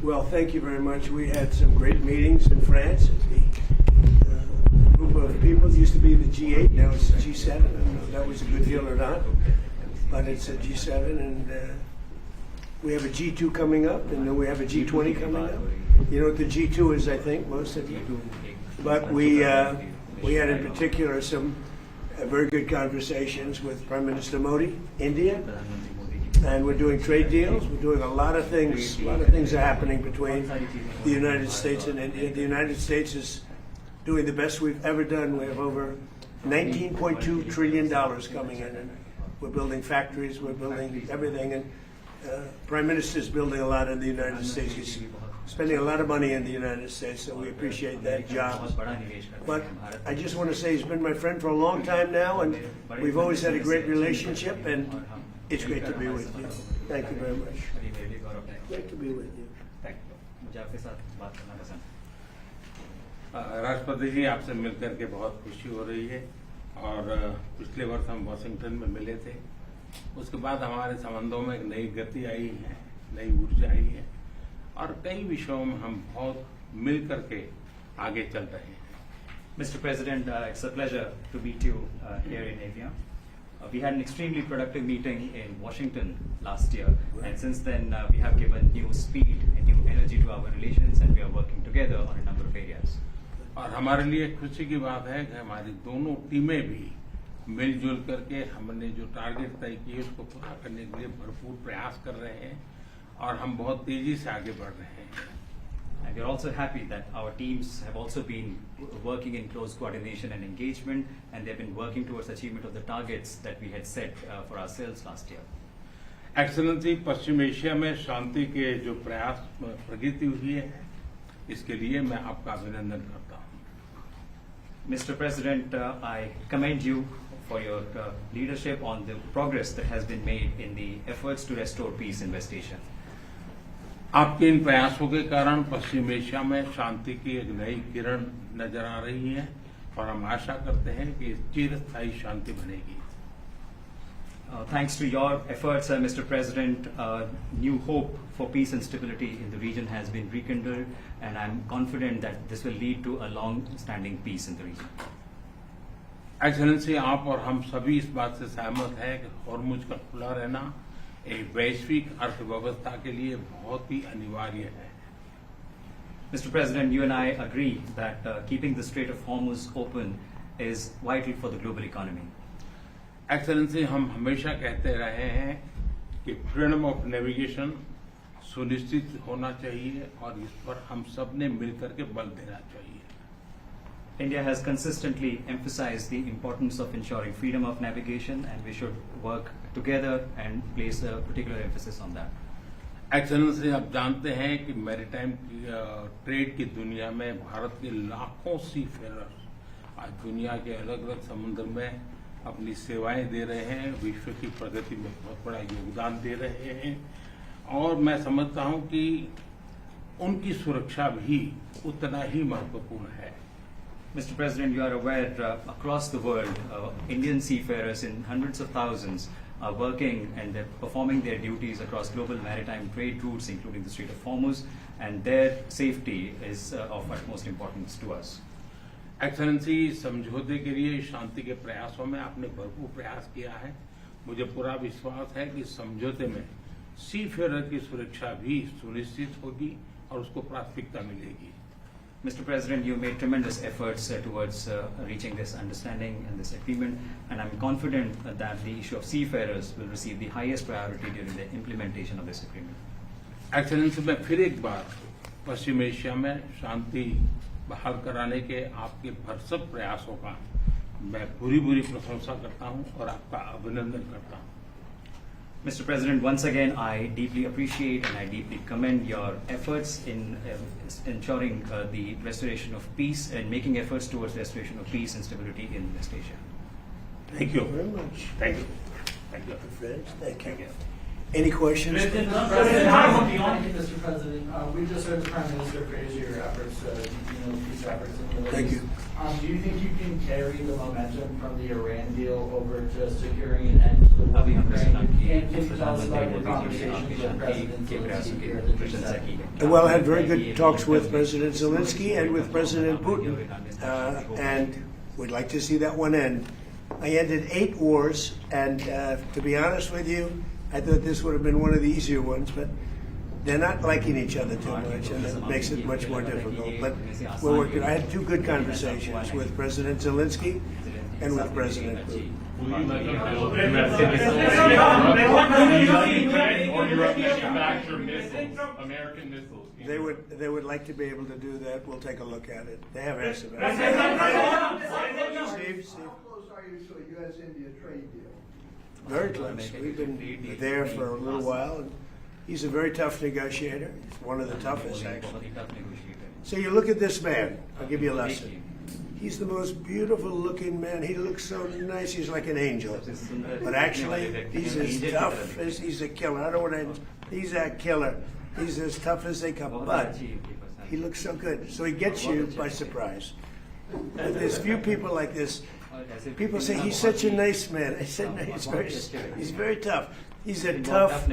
Well, thank you very much. We had some great meetings in France. The group of people used to be the G8, now it's the G7. I don't know if that was a good deal or not, but it's a G7, and we have a G2 coming up, and then we have a G20 coming up. You know what the G2 is, I think, most of you. But we had in particular some very good conversations with Prime Minister Modi, India. And we're doing trade deals. We're doing a lot of things. A lot of things are happening between the United States and India. The United States is doing the best we've ever done. We have over $19.2 trillion coming in. And we're building factories. We're building everything. And Prime Minister is building a lot in the United States. He's spending a lot of money in the United States, so we appreciate that job. But I just want to say he's been my friend for a long time now, and we've always had a great relationship. And it's great to be with you. Thank you very much. Great to be with you. राष्ट्रपति जी, आपसे मिलकर के बहुत खुशी हो रही है और पिछले वर्ष हम वाशिंगटन में मिले थे। उसके बाद हमारे संबंधों में एक नई गति आई है, नई ऊर्जा आई है और कई विषयों में हम बहुत मिल करके आगे चल रहे हैं। Mr. President, it's a pleasure to meet you here in Evian. We had an extremely productive meeting in Washington last year, and since then we have given new speed and new energy to our relations, and we are working together on a number of areas. और हमारे लिए खुशी की बात है कि हमारी दोनों टीमें भी मिलजुल करके हमने जो टारगेट तय किए उसको पूरा करने के लिए भरपूर प्रयास कर रहे हैं और हम बहुत तेजी से आगे बढ़ रहे हैं। And we are also happy that our teams have also been working in close coordination and engagement, and they have been working towards achievement of the targets that we had set for ourselves last year. Excellency, Paschim Asia में शांति के जो प्रयास प्रगति हुई है, इसके लिए मैं आपका अभिनंदन करता हूं। Mr. President, I commend you for your leadership on the progress that has been made in the efforts to restore peace in West Asia. आपके इन प्रयासों के कारण पश्चिम एशिया में शांति की एक नई किरण नजर आ रही है और हम आशा करते हैं कि चिरस्थायी शांति बनेगी। Thanks to your efforts, Mr. President, new hope for peace and stability in the region has been rekindled, and I'm confident that this will lead to a long-standing peace in the region. Excellency, आप और हम सभी इस बात से सहमत हैं कि हॉर्मुज का खुला रहना एक वैश्विक अर्थव्यवस्था के लिए बहुत ही अनिवार्य है। Mr. President, you and I agree that keeping the Strait of Hormuz open is vital for the global economy. Excellency, हम हमेशा कहते रहे हैं कि फ्रीडम ऑफ नेविगेशन सुनिश्चित होना चाहिए और इस पर हम सब ने मिलकर के बल देना चाहिए। India has consistently emphasized the importance of ensuring freedom of navigation, and we should work together and place a particular emphasis on that. Excellency, आप जानते हैं कि मैरीटाइम ट्रेड की दुनिया में भारत के लाखों सी फेरर्स आज दुनिया के अलग अलग समुद्र में अपनी सेवाएं दे रहे हैं, विश्व की प्रगति में बहुत बड़ा योगदान दे रहे हैं और मैं समझता हूं कि उनकी सुरक्षा भी उतना ही महत्वपूर्ण है। Mr. President, you are aware across the world, Indian seafarers in hundreds of thousands are working and they're performing their duties across global maritime trade routes, including the Strait of Hormuz, and their safety is of utmost importance to us. Excellency, समझौते के लिए शांति के प्रयासों में आपने भरपूर प्रयास किया है। मुझे पूरा विश्वास है कि समझौते में सीफेरर की सुरक्षा भी सुनिश्चित होगी और उसको प्राथमिकता मिलेगी। Mr. President, you made tremendous efforts towards reaching this understanding and this agreement, and I'm confident that the issue of seafarers will receive the highest priority during the implementation of this agreement. Excellency, मैं फिर एक बार पश्चिम Asia में शांति बहाल कराने के आपके भरसक प्रयासों का मैं पूरी प्रशंसा करता हूं और आपका अभिनंदन करता हूं। Mr. President, once again, I deeply appreciate and I deeply commend your efforts in ensuring the restoration of peace and making efforts towards restoration of peace and stability in West Asia. Thank you Very much. Thank you. Thank you. Friends, thank you. Any questions? Mr. President, we just heard the Prime Minister praise your efforts, peace efforts. Thank you. Do you think you can carry the momentum from the Iran deal over to securing an end to the war in Ukraine? And can you tell us about your conversations with President Zelensky here at the G7? Well, I had very good talks with President Zelensky and with President Putin, and we'd like to see that one end. I ended 8 wars, and to be honest with you, I thought this would have been one of the easier ones, but they're not liking each other too much, and that makes it much more difficult. But we're working. I had 2 good conversations with President Zelensky and with President Putin. Will you let them build domestic missiles or Europe manufacture missiles, American missiles? They would like to be able to do that. We'll take a look at it. They have asked about it. Steve? How close are you to a U.S.-India trade deal? Very close. We've been there for a little while. And he's a very tough negotiator. He's one of the toughest, actually. So you look at this man. I'll give you a lesson. He's the most beautiful-looking man. He looks so nice. He's like an angel. But actually, he's as tough as he's a killer. I don't want to. He's a killer. He's as tough as they come. But he looks so good. So he gets you by surprise. And there's few people like this. People say he's such a nice man. I said no, he's very tough. He's a tough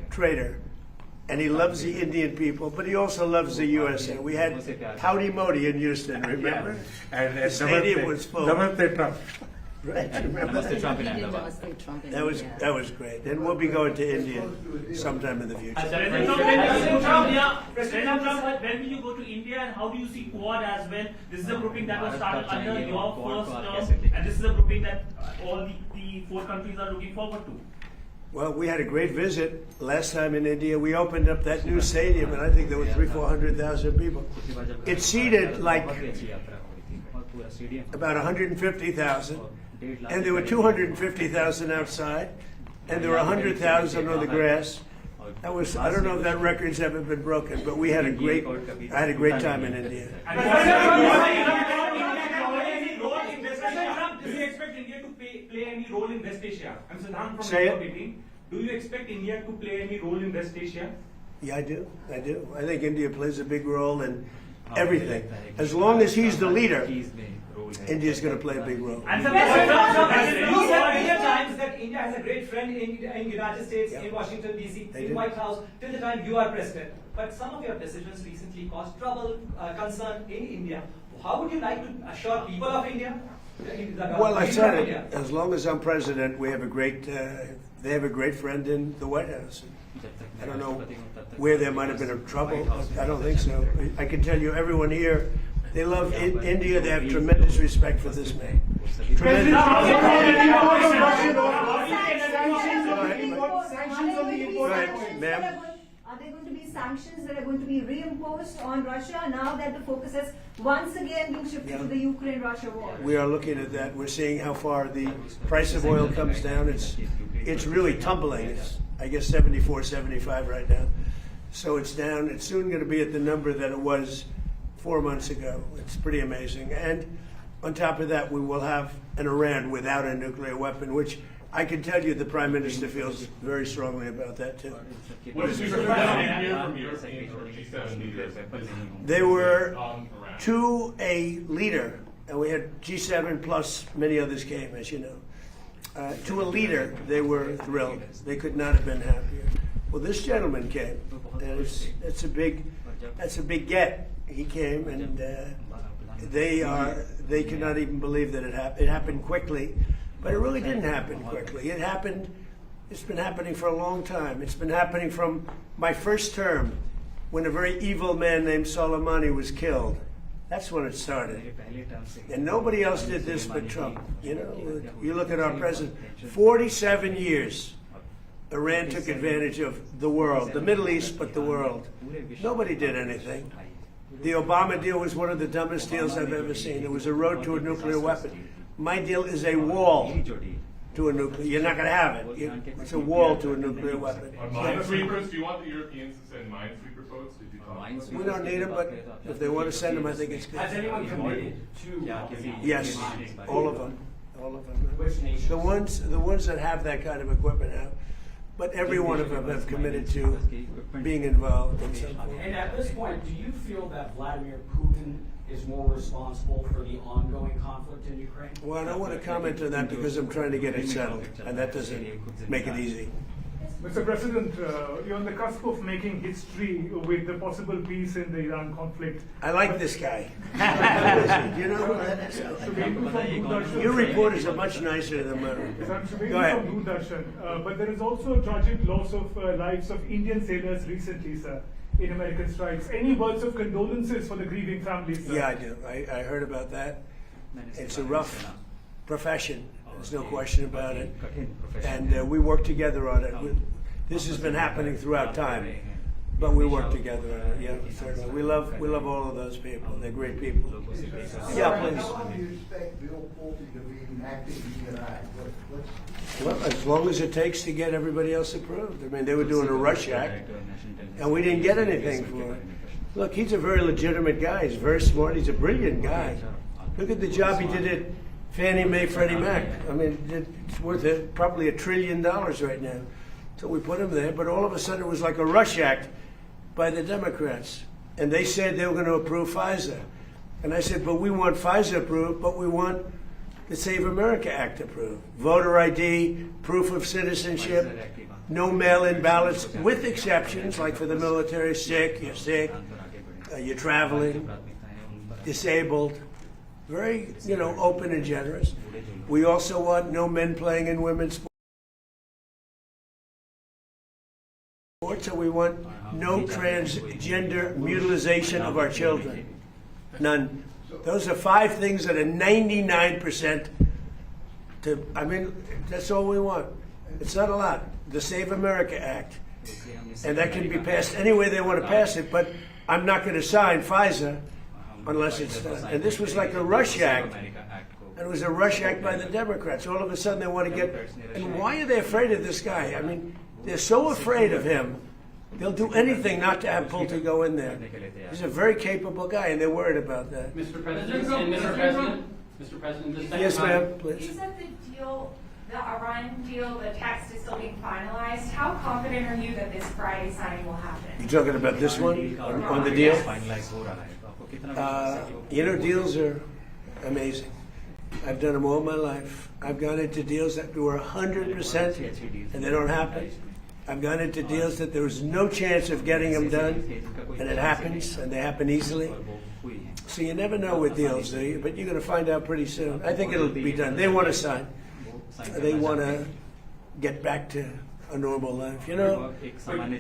trader, and he loves the Indian people, but he also loves the USA. We had Howdy Modi in Houston, remember? And The stadium was full. Namaste Trump. Right, remember that? That was great. And we'll be going to India sometime in the future. President Trump, when will you go to India, and how do you see Quad as well? This is a grouping that was started under your first term, and this is a grouping that all the 4 countries are looking forward to. Well, we had a great visit last time in India. We opened up that new stadium, and I think there were 300,000-400,000 people. It seated like about 150,000, and there were 250,000 outside, and there were 100,000 on the grass. That was, I don't know if that record's ever been broken, but I had a great time in India. Do you expect India to play any role in West Asia? I'm Siddhant from Say it. meeting. Do you expect India to play any role in West Asia? Yeah, I do. I think India plays a big role in everything. As long as he's the leader, India's going to play a big role. And you said many times that India has a great friend in United States, in Washington D.C., in White House, till the time you are president. But some of your decisions recently caused trouble, concern in India. How would you like to assure people of India? Well, I said it. As long as I'm president, we have a great. They have a great friend in the White House. I don't know where there might have been a trouble. I don't think so. I can tell you, everyone here, they love India. They have tremendous respect for this man. Tremendous. Ma'am. Are there going to be sanctions that are going to be reimposed on Russia now that the focus has once again been shifted to the Ukraine-Russia war? We are looking at that. We're seeing how far the price of oil comes down. It's really tumbling. It's, I guess, 74, 75 right now. So it's down. It's soon going to be at the number that it was 4 months ago. It's pretty amazing. And on top of that, we will have an Iran without a nuclear weapon, which I can tell you the Prime Minister feels very strongly about that, too. What did you hear from Europeans or G7 leaders? They were to a leader, and we had G7 plus many others came, as you know. To a leader, they were thrilled. They could not have been happier. Well, this gentleman came, and that's a big get. He came, and they could not even believe that it happened. It happened quickly, but it really didn't happen quickly. It's been happening for a long time. It's been happening from my first term, when a very evil man named Soleimani was killed. That's when it started. And nobody else did this but Trump. You know, you look at our president, 47 years, Iran took advantage of the world, the Middle East, but the world. Nobody did anything. The Obama deal was one of the dumbest deals I've ever seen. It was a road to a nuclear weapon. My deal is a wall to a nuclear. You're not going to have it. It's a wall to a nuclear weapon. On minesweepers, do you want the Europeans to send minesweeper boats? Did you talk about that? We don't need them, but if they want to send them, I think it's good. Has anyone committed to Yes, all of them. All of them. Which nations? The ones that have that kind of equipment have. But every one of them have committed to being involved in some form. And at this point, do you feel that Vladimir Putin is more responsible for the ongoing conflict in Ukraine? Well, I don't want to comment on that because I'm trying to get it settled, and that doesn't make it easy. Mr. President, you're on the cusp of making history with the possible peace in the Iran conflict. I like this guy. You know who that is? Shubhendu from Doordarshan. Your reporters are much nicer than mine. Yes, I'm Shubhendu Go ahead. from Doordarshan. But there is also a tragic loss of lives of Indian sailors recently, sir, in American strikes. Any words of condolences for the grieving families, sir? Yeah, I do. I heard about that. It's a rough profession. There's no question about it. And we work together on it. This has been happening throughout time, but we work together on it. Yeah, certainly. We love all of those people. They're great people. Yeah, please. How long do you expect Bill Pulte to be active in Iraq? Well, as long as it takes to get everybody else approved. I mean, they were doing a rush act, and we didn't get anything for it. Look, he's a very legitimate guy. He's very smart. He's a brilliant guy. Look at the job he did at Fannie Mae, Freddie Mac. I mean, it's worth probably $1 trillion right now. So we put him there, but all of a sudden it was like a rush act by the Democrats. And they said they were going to approve FISA. And I said, but we want FISA approved, but we want the Save America Act approved. Voter ID, proof of citizenship, no mail-in ballots, with exceptions, like for the military, you're sick, you're traveling, disabled. Very, open and generous. We also want no men playing in women's sports. So we want no transgender mutilation of our children. None. Those are 5 things that are 99% that's all we want. It's not a lot. The Save America Act. And that can be passed any way they want to pass it, but I'm not going to sign FISA unless it's done. And this was like a rush act. And it was a rush act by the Democrats. All of a sudden they want to get... And why are they afraid of this guy? I mean, they're so afraid of him, they'll do anything not to have Pulte go in there. He's a very capable guy, and they're worried about that. Mr. President, Mr. President, the second Yes, time- ma'am, please. You said the Iran deal, the text is still being finalized. How confident are you that this Friday signing will happen? You talking about this one, on the deal? Deals are amazing. I've done them all my life. I've gone into deals that were 100% and they don't happen. I've gone into deals that there was no chance of getting them done, and it happens, and they happen easily. So you never know with deals, do you? But you're going to find out pretty soon. I think it'll be done. They want to sign. They want to get back to a normal life.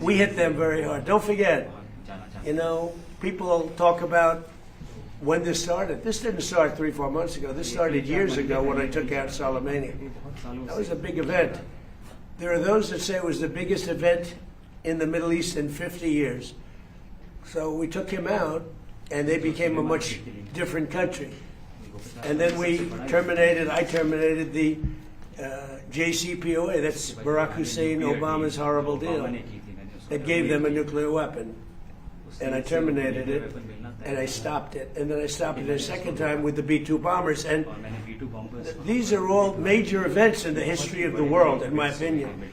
We hit them very hard. Don't forget, people talk about when this started. This didn't start 3-4 months ago. This started years ago when I took out Soleimani. That was a big event. There are those that say it was the biggest event in the Middle East in 50 years. So we took him out, and they became a much different country. And then I terminated the JCPOA, that's Barack Hussein Obama's horrible deal, that gave them a nuclear weapon. And I terminated it, and I stopped it. And then I stopped it a second time with the B-2 bombers. And these are all major events in the history of the world, in my opinion,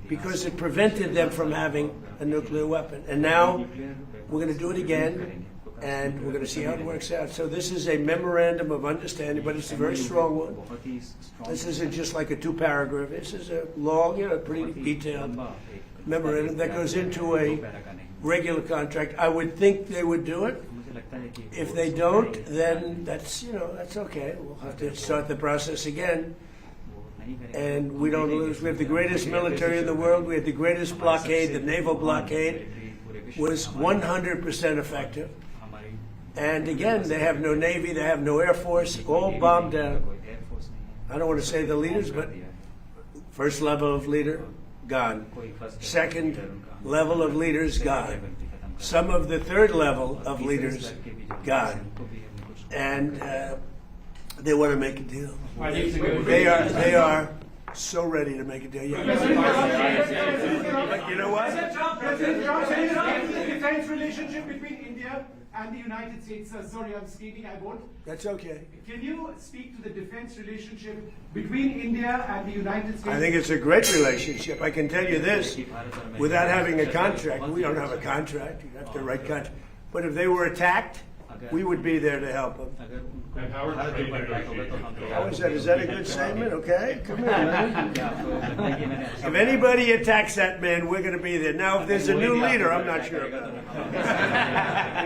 because it prevented them from having a nuclear weapon. And now we're going to do it again, and we're going to see how it works out. So this is a memorandum of understanding, but it's a very strong one. This isn't just like a 2-paragraph. This is a long, pretty detailed memorandum that goes into a regular contract. I would think they would do it. If they don't, then that's okay. We'll have to start the process again. And we don't lose. We have the greatest military in the world. We have the greatest blockade. The naval blockade was 100% effective. And again, they have no Navy, they have no Air Force, all bombed out. I don't want to say the leaders, but first level of leader, gone. Second level of leaders, gone. Some of the third level of leaders, gone. And they want to make a deal. They are so ready to make a deal. Yeah. You know what? President Trump, the defense relationship between India and the United States. Sorry, I'm speaking, I won't. That's okay. Can you speak to the defense relationship between India and the United States? I think it's a great relationship. I can tell you this, without having a contract, we don't have a contract. You have to write contract. But if they were attacked, we would be there to help them. अगर उनको And how are Bharat के trade ऊपर attack होगा तो हम negotiations? How is that? Is that a good statement? Okay, come here, man. क्या आपको लगता है कि मैंने अच्छा If anybody attacks that man, we're going to be there. Now, if there's a new leader, I'm not sure about it.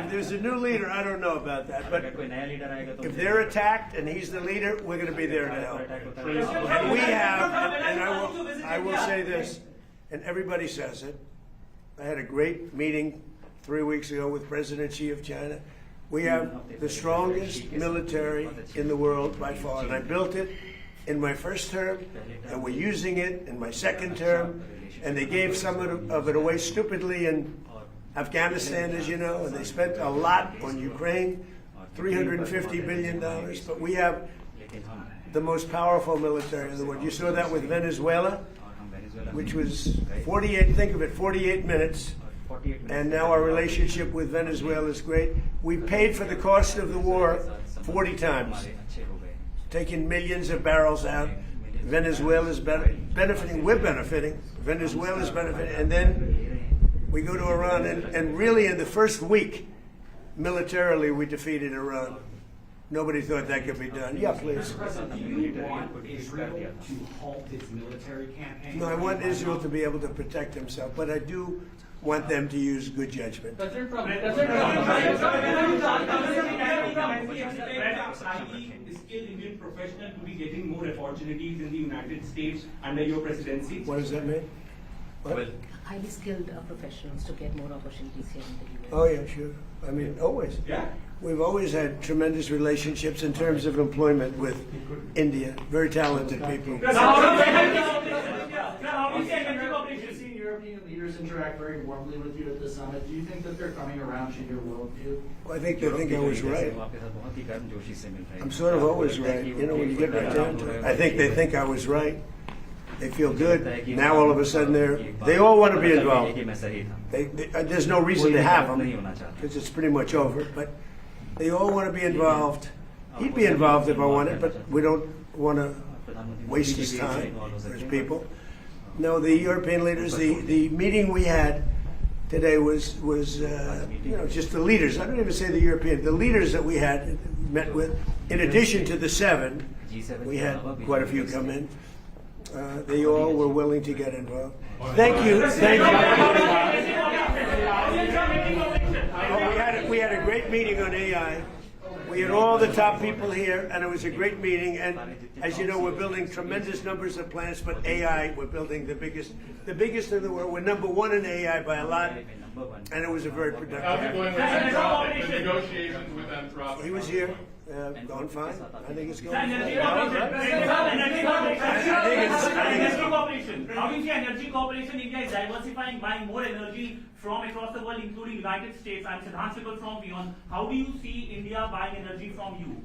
If there's a new leader, I don't know about that. अगर But कोई नया leader आएगा तो if they're attacked and he's the leader, we're going to be there to help. And we have, and I will say this, and everybody says it. I had a great meeting 3 weeks ago with President Xi of China. We have the strongest military in the world by far, and I built it in my first term, and we're using it in my second term, and they gave some of it away stupidly in Afghanistan, as you know, and they spent a lot on Ukraine, $350 billion, but we have the most powerful military in the world. You saw that with Venezuela, which was 48, think of it, 48 minutes. And now our relationship with Venezuela is great. We paid for the cost of the war 40 times, taking millions of barrels out. Venezuela is benefiting. We're benefiting. Venezuela is benefiting. And then we go to Iran, and really in the first week, militarily, we defeated Iran. Nobody thought that could be done. Yeah, please. Mr. President, do you want Israel to halt its military campaign? No, I want Israel to be able to protect himself, but I do want them to use good judgment. President Trump, highly skilled Indian professional to be getting more opportunities in the United States under your presidency? What does that mean? What? Highly skilled professionals to get more opportunities here in the US. Oh, yeah, sure. I mean, always. Yeah. We've always had tremendous relationships in terms of employment with India. Very talented people. You've seen European leaders interact very warmly with you at the summit. Do you think that they're coming around to your worldview? Well, I think they think I was right. I'm sort of always right. You know, when you get right down to it. I think they think I was right. They feel good. Now all of a sudden they all want to be involved. There's no reason to have them because it's pretty much over. But they all want to be involved. He'd be involved if I wanted, but we don't want to waste his time or his people. No, the European leaders. The meeting we had today was just the leaders. I don't even say the European. The leaders that we had met with. In addition to the 7, we had quite a few come in. They all were willing to get involved. Thank you. Thank you. We had a great meeting on AI. We had all the top people here, and it was a great meeting. And as you know, we're building tremendous numbers of plants, but AI, we're building the biggest in the world. We're #1 in AI by a lot, and it was a very productive. How's it going with Anthropic? The negotiations with Anthropic? He was here. Going fine. I think it's going fine. Energy Corporation, India is diversifying, buying more energy from across the world, including United States. I'm Siddhant Sikal from Beyond. How do you see India buying energy from you?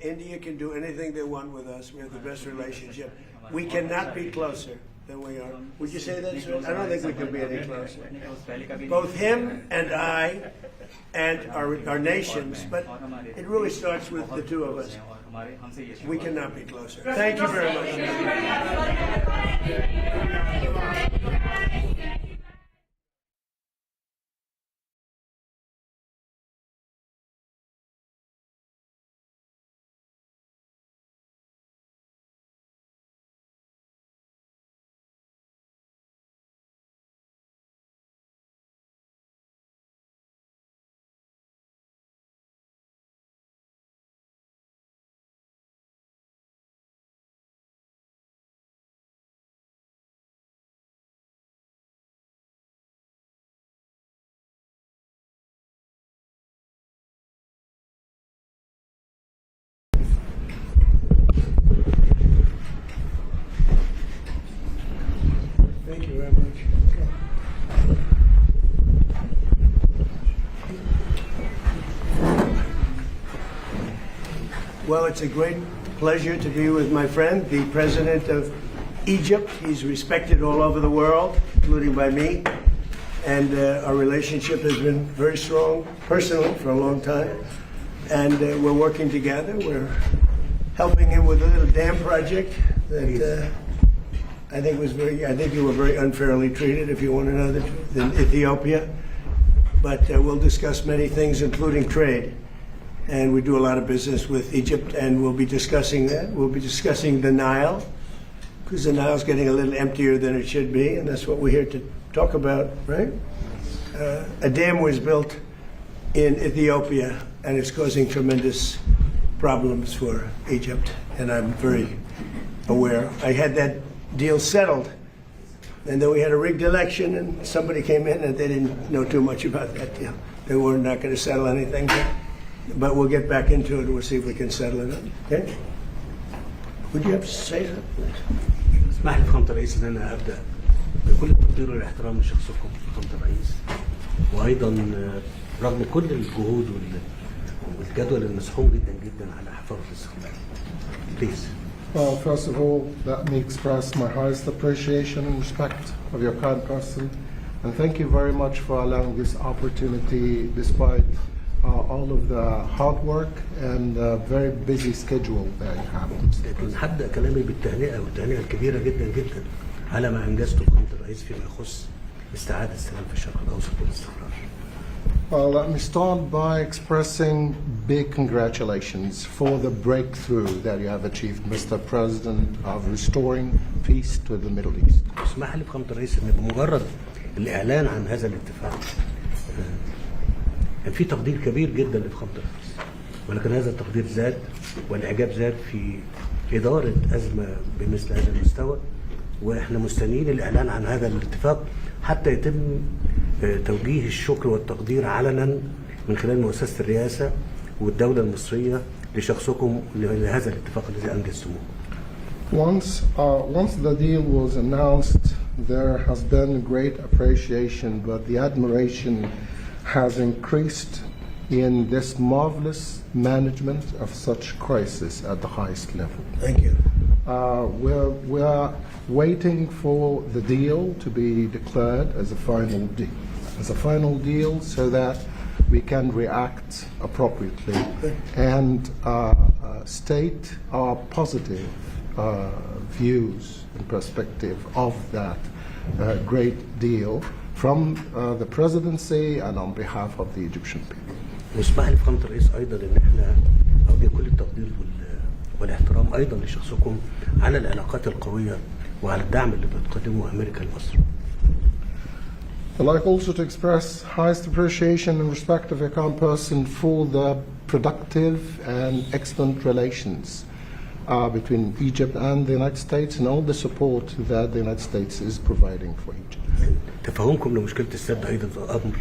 India can do anything they want with us. We have the best relationship. We cannot be closer than we are. Would you say that, sir? I don't think we can be any closer. Both him and I and our nations, but it really starts with the two of us. We cannot be closer. Thank you very much. Thank you very much. Well, it's a great pleasure to be with my friend, the president of Egypt. He's respected all over the world, including by me. And our relationship has been very strong, personally, for a long time. And we're working together. We're helping him with a little dam project that I think you were very unfairly treated, if you want to know the truth, in Ethiopia. But we'll discuss many things, including trade. and we do a lot of business with Egypt, and we'll be discussing that. We'll be discussing the Nile, because the Nile's getting a little emptier than it should be, and that's what we're here to talk about, right? A dam was built in Ethiopia, and it's causing tremendous problems for Egypt, and I'm very aware. I had that deal settled, and then we had a rigged election, and somebody came in and they didn't know too much about that deal. They were not going to settle anything, but we'll get back into it. We'll see if we can settle it. Okay? Would you have to say something? اسمح لي فخامة الرئيس ان انا ابدا بكل التقدير والاحترام لشخصكم فخامة الرئيس، وايضا رغم كل الجهود والجدول المسحوم جدا جدا على حفاظ الاستقلال. Please. Well, first of all, let me express my highest appreciation and respect of your kind person, and thank you very much for allowing this opportunity despite all of the hard work and very busy schedule that you have. لكن هبدا كلامي بالتهنئه والتهنئه الكبيره جدا جدا على ما انجزته فخامة الرئيس فيما يخص استعاده السلام في الشرق الاوسط والاستقرار. Well, let me start by expressing big congratulations for the breakthrough that you have achieved, Mr. President, of restoring peace to the Middle East. اسمح لي فخامة الرئيس ان بمجرد الاعلان عن هذا الاتفاق كان في تقدير كبير جدا لفخامة الرئيس، ولكن هذا التقدير زاد والاعجاب زاد في اداره ازمه بمثل هذا المستوى، واحنا مستنيين الاعلان عن هذا الاتفاق حتى يتم توجيه الشكر والتقدير علنا من خلال مؤسسه الرئاسه والدوله المصريه لشخصكم لهذا الاتفاق الذي انجزتموه. Once the deal was announced, there has been great appreciation, but the admiration has increased in this marvelous management of such crisis at the highest level. Thank you. We're waiting for the deal to be declared as a final deal, so that we can react appropriately and state our positive views and perspective of that great deal from the presidency and on behalf of the Egyptian people. واسمح لي فخامة الرئيس ايضا ان احنا نوجه كل التقدير والاحترام ايضا لشخصكم على العلاقات القويه وعلى الدعم اللي بتقدمه امريكا لمصر. I'd like also to express highest appreciation and respect of your kind person for the productive and excellent relations between Egypt and the United States and all the support that the United States is providing for Egypt. تفهمكم لمشكله السد ايضا امر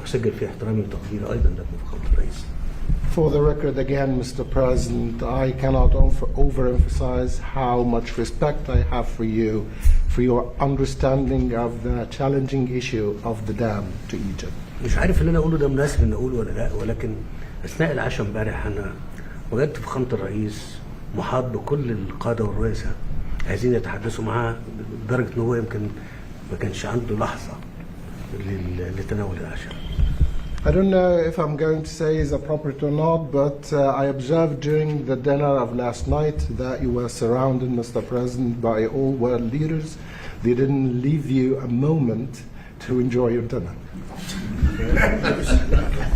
اسجل فيه احترامي وتقديري ايضا لكم فخامة الرئيس. For the record, again, Mr. President, I cannot overemphasize how much respect I have for you, for your understanding of the challenging issue of the dam to Egypt. مش عارف اللي انا اقوله ده مناسب ان اقوله ولا لا، ولكن اثناء العشاء امبارح انا وجدت فخامة الرئيس محاط بكل القاده والرؤساء عايزين يتحدثوا معاه لدرجه ان هو يمكن ما كانش عنده لحظه لتناول العشاء. I don't know if I'm going to say is appropriate or not, but I observed during the dinner of last night that you were surrounded, Mr. President, by all world leaders. They didn't leave you a moment to enjoy your dinner.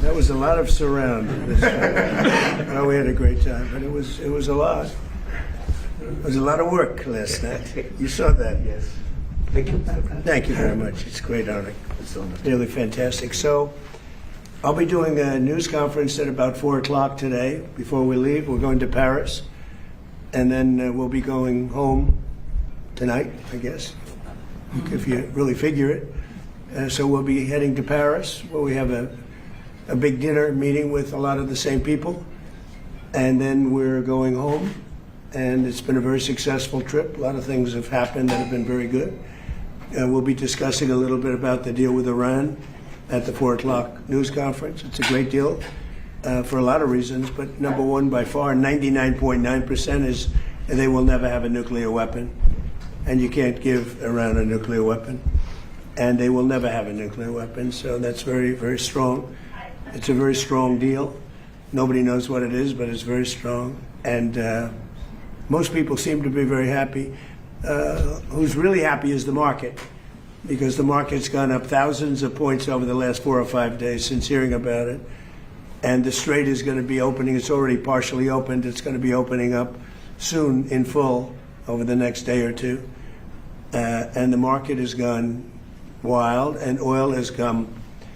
That was a lot of surround. Well, we had a great time, but it was a lot. It was a lot of work last night. You saw that, yes. Thank you. Thank you very much. It's a great honor. It's really fantastic. So, I'll be doing a news conference at about 4 o'clock today. Before we leave, we're going to Paris, and then we'll be going home tonight, I guess, if you really figure it. So we'll be heading to Paris, where we have a big dinner meeting with a lot of the same people, and then we're going home. And it's been a very successful trip. A lot of things have happened that have been very good. We'll be discussing a little bit about the deal with Iran at the 4 o'clock news conference. It's a great deal for a lot of reasons, but number one, by far, 99.9% is they will never have a nuclear weapon, and you can't give Iran a nuclear weapon, and they will never have a nuclear weapon, so that's very, very strong. It's a very strong deal. Nobody knows what it is, but it's very strong, and most people seem to be very happy. Who's really happy is the market, because the market's gone up thousands of points over the last 4 or 5 days since hearing about it. And the strait is going to be opening. It's already partially opened. It's going to be opening up soon in full over the next day or two. And the market has gone wild, and oil has come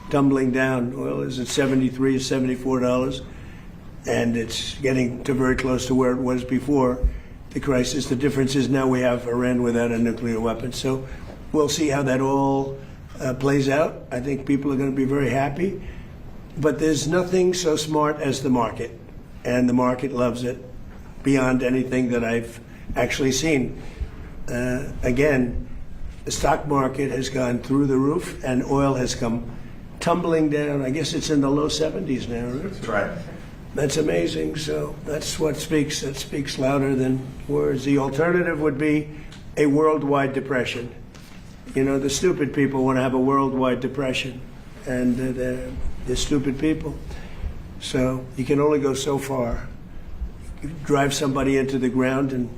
tumbling down. Oil is at $73 or $74, and it's getting to very close to where it was before the crisis. The difference is now we have Iran without a nuclear weapon. So we'll see how that all plays out. I think people are going to be very happy. But there's nothing so smart as the market, and the market loves it beyond anything that I've actually seen. Again, the stock market has gone through the roof, and oil has come tumbling down. I guess it's in the low 70s now, right? That's right. That's amazing. So that's what speaks. That speaks louder than words. The alternative would be a worldwide depression. You know, the stupid people want to have a worldwide depression, and they're stupid people. So you can only go so far. You drive somebody into the ground, and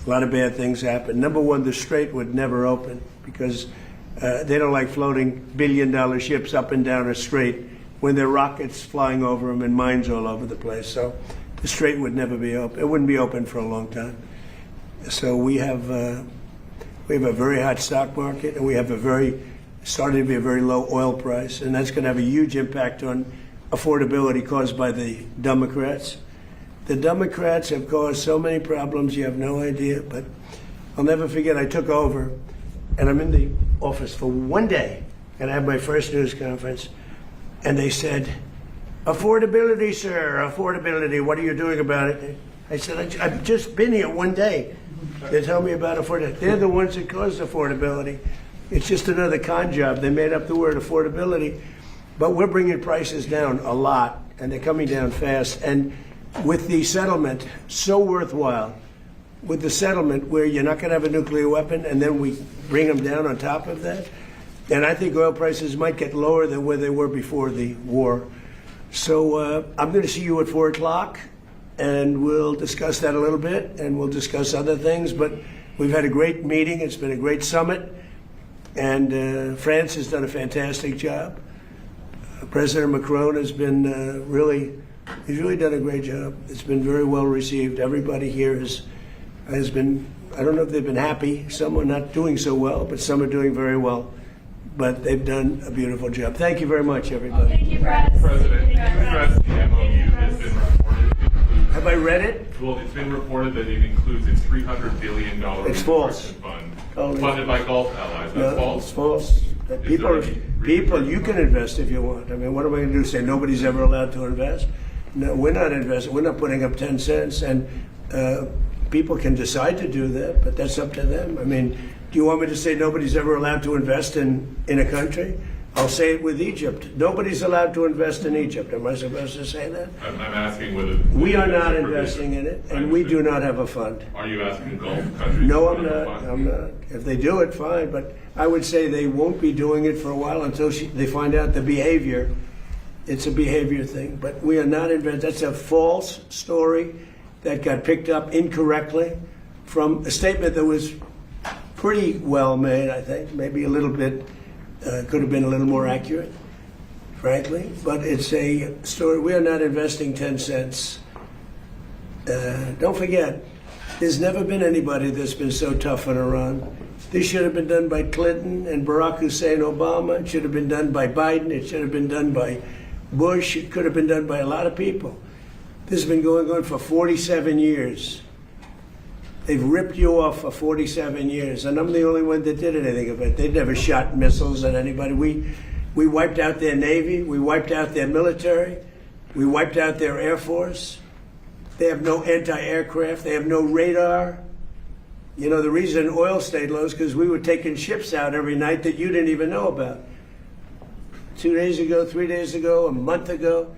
a lot of bad things happen. Number one, the strait would never open because they don't like floating billion-dollar ships up and down a strait when there are rockets flying over them and mines all over the place. So the strait would never be open. It wouldn't be open for a long time. So we have a very hot stock market, and we have starting to be a very low oil price, and that's going to have a huge impact on affordability caused by the Democrats. The Democrats have caused so many problems, you have no idea, but I'll never forget, I took over, and I'm in the office for one day, and I had my first news conference, and they said, affordability, sir, affordability, what are you doing about it? I said, I've just been here one day. They tell me about affordability. They're the ones that caused affordability. It's just another con job. They made up the word affordability. But we're bringing prices down a lot, and they're coming down fast. And with the settlement, so worthwhile, with the settlement where you're not going to have a nuclear weapon, and then we bring them down on top of that. And I think oil prices might get lower than where they were before the war. So I'm going to see you at 4 o'clock, and we'll discuss that a little bit, and we'll discuss other things. But we've had a great meeting. It's been a great summit. And France has done a fantastic job. President Macron has been he's really done a great job. It's been very well received. Everybody here has been, I don't know if they've been happy. Some are not doing so well, but some are doing very well. But they've done a beautiful job. Thank you very much, everybody. Thank you, Brad. President, you addressed the MOU that's been reported. Have I read it? Well, it's been reported that it includes a $300 billion It's false. fund Totally. funded by Gulf allies. That's No, false. it's false. there People, you can invest if you want. I mean, what am I going to do? Say nobody's ever allowed to invest? No, we're not investing. We're not putting up 10 cents. And people can decide to do that, but that's up to them. I mean, do you want me to say nobody's ever allowed to invest in a country? I'll say it with Egypt. Nobody's allowed to invest in Egypt. Am I supposed to say that? I'm asking whether We are not investing in it, and we do not have a fund. Are you asking Gulf countries? No, to I'm fund a not. fund? I'm not. If they do it, fine. But I would say they won't be doing it for a while until they find out the behavior. It's a behavior thing. But we are not investing. That's a false story that got picked up incorrectly from a statement that was pretty well made, I think. Maybe a little bit, could have been a little more accurate, frankly. But it's a story. We are not investing 10 cents. Don't forget, there's never been anybody that's been so tough on Iran. This should have been done by Clinton and Barack Hussein Obama. It should have been done by Biden. It should have been done by Bush. It could have been done by a lot of people. This has been going on for 47 years. They've ripped you off for 47 years, and I'm the only one that did anything about it. They never shot missiles at anybody. We wiped out their Navy. We wiped out their military. We wiped out their Air Force. They have no anti-aircraft. They have no radar. You know, the reason oil stayed low is because we were taking ships out every night that you didn't even know about. 2 days ago, 3 days ago, a month ago,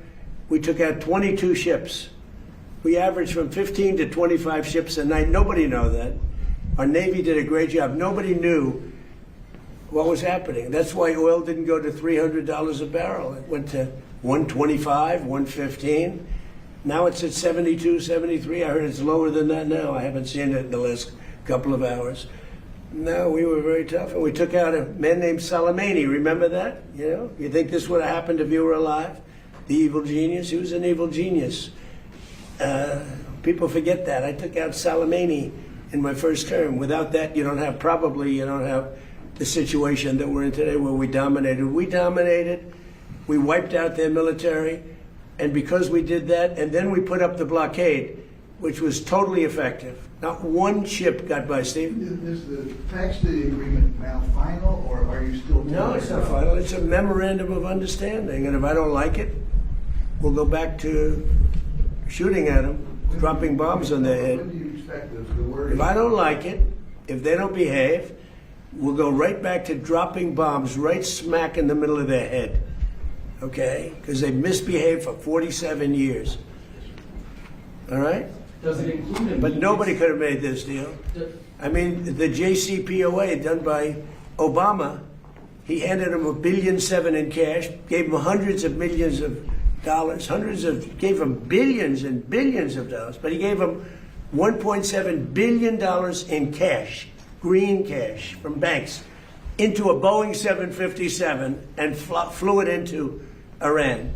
we took out 22 ships. We averaged from 15 to 25 ships a night. Nobody knew that. Our Navy did a great job. Nobody knew what was happening. That's why oil didn't go to $300 a barrel. It went to $125, $115. Now it's at 72, 73. I heard it's lower than that now. I haven't seen it in the last couple of hours. No, we were very tough, and we took out a man named Soleimani. Remember that? You know, you think this would have happened if you were alive? The evil genius? He was an evil genius. People forget that. I took out Soleimani in my first term. Without that, you don't have the situation that we're in today where we dominated. We wiped out their military, and because we did that, and then we put up the blockade, which was totally effective. Not one ship got by, Steve. Is the text of the agreement now final, or are you still? No, it's not final. It's a memorandum of understanding, and if I don't like it, we'll go back to shooting at them, dropping bombs on their head. When do you expect the word? If I don't like it, if they don't behave, we'll go right back to dropping bombs right smack in the middle of their head. Okay? Because they've misbehaved for 47 years. All right? Does it include? But nobody could have made this deal. I mean, the JCPOA done by Obama, he handed him $1.7 billion in cash, gave him hundreds of millions of dollars, gave him billions and billions of dollars, but he gave him $1.7 billion in cash, green cash from banks, into a Boeing 757 and flew it into Iran.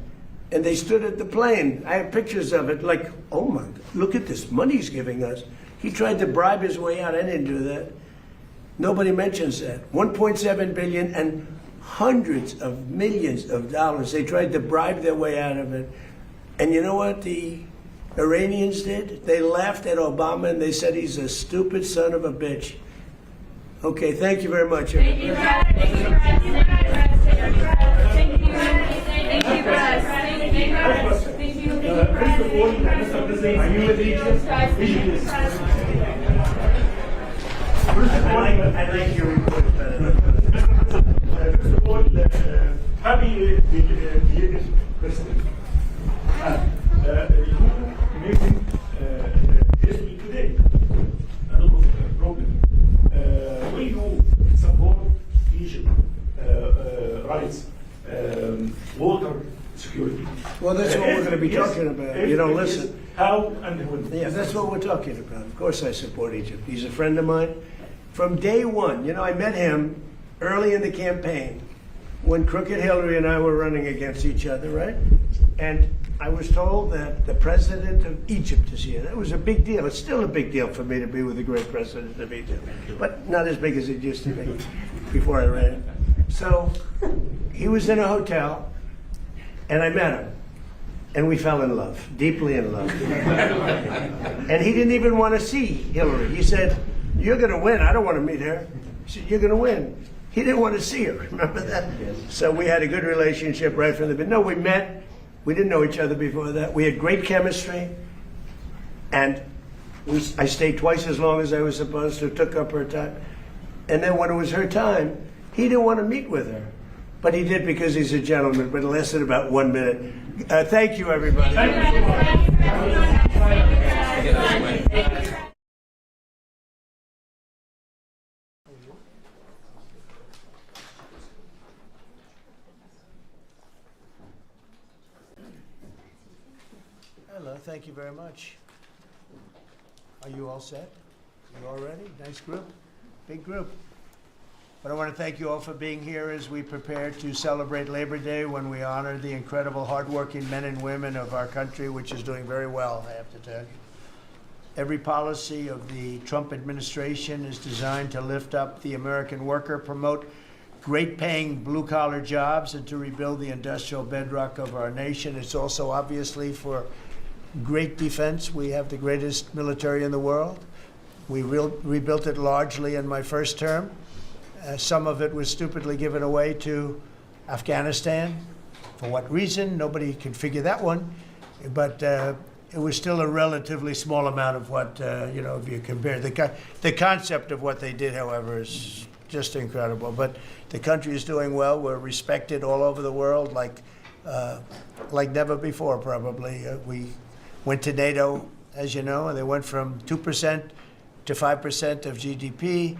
And they stood at the plane. I have pictures of it, like, oh my, look at this money he's giving us. He tried to bribe his way out. I didn't do that. Nobody mentions that. 1.7 billion and hundreds of millions of dollars. They tried to bribe their way out of it. And you know what the Iranians did? They laughed at Obama and they said he's a stupid son of a bitch. Okay, thank you very much. Thank you, Brad. Thank you, Brad. Thank you, Brad. Thank you, Brad. Thank you, Brad. Thank you, Brad. Thank you, Brad. Thank you, Brad. Are you with Egypt? First of all, I like your report better. First of all, happy President. You making history today. A lot of problem. Will you support Egypt rights, water security? Well, that's what we're going to be talking about. You don't listen. How and when? Yeah, that's what we're talking about. Of course I support Egypt. He's a friend of mine. From day one, you know, I met him early in the campaign when Crooked Hillary and I were running against each other, right? And I was told that the president of Egypt is here. That was a big deal. It's still a big deal for me to be with the great president of Egypt, but not as big as it used to be before I ran. So he was in a hotel, and I met him. And we fell in love, deeply in love. And he didn't even want to see Hillary. He said, "You're going to win. I don't want to meet her." He said, "You're going to win." He didn't want to see her. Remember that? Yes. So we had a good relationship right from the beginning. No, we met. We didn't know each other before that. We had great chemistry. And I stayed twice as long as I was supposed to, took up her time. And then when it was her time, he didn't want to meet with her. But he did because he's a gentleman, but it lasted about 1 minute. Thank you, everybody. Hello, thank you very much. Are you all set? You all ready? Nice group, big group. But I want to thank you all for being here as we prepare to celebrate Labor Day, when we honor the incredible hardworking men and women of our country, which is doing very well, I have to tell you. Every policy of the Trump administration is designed to lift up the American worker, promote great-paying blue-collar jobs, and to rebuild the industrial bedrock of our nation. It's also obviously for great defense. We have the greatest military in the world. We rebuilt it largely in my first term. Some of it was stupidly given away to Afghanistan. For what reason? Nobody can figure that one. But it was still a relatively small amount of what, you know, if you compare. The concept of what they did, however, is just incredible. But the country is doing well. We're respected all over the world like never before, probably. We went to NATO, as you know, and they went from 2% to 5% of GDP.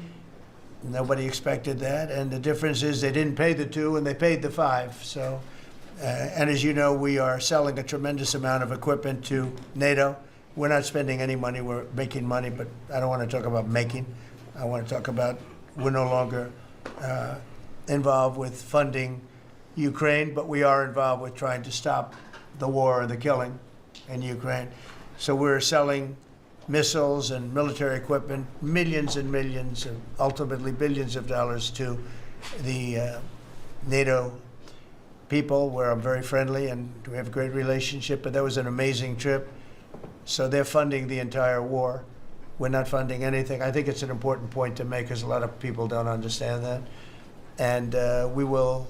Nobody expected that, and the difference is they didn't pay the 2 and they paid the 5. So, and as you know, we are selling a tremendous amount of equipment to NATO. We're not spending any money, we're making money, but I don't want to talk about making. I want to talk about we're no longer involved with funding Ukraine, but we are involved with trying to stop the war and the killing in Ukraine. So we're selling missiles and military equipment, millions and millions, and ultimately billions of dollars to the NATO people, where I'm very friendly and we have a great relationship. But that was an amazing trip. So they're funding the entire war. We're not funding anything. I think it's an important point to make because a lot of people don't understand that. And we will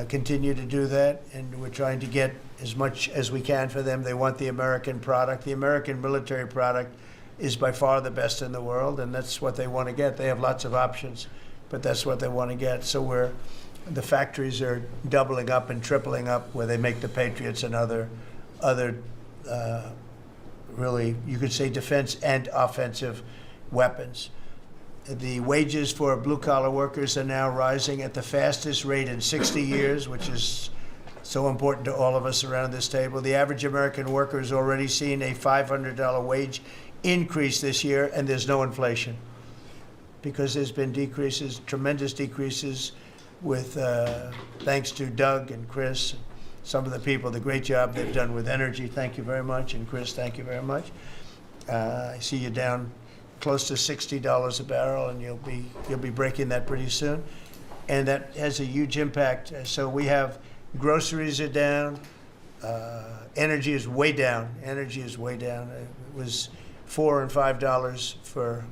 continue to do that, and we're trying to get as much as we can for them. They want the American product. The American military product is by far the best in the world, and that's what they want to get. They have lots of options, but that's what they want to get. So the factories are doubling up and tripling up where they make the Patriots and other really, you could say, defense and offensive weapons. The wages for blue-collar workers are now rising at the fastest rate in 60 years, which is so important to all of us around this table. The average American worker has already seen a $500 wage increase this year, and there's no inflation because there's been decreases, tremendous decreases with, thanks to Doug and Chris, some of the people, the great job they've done with energy. Thank you very much. And Chris, thank you very much. I see you down close to $60 a barrel, and you'll be breaking that pretty soon. And that has a huge impact. So we have groceries are down. Energy is way down. Energy is way down. It was $4 and $5 for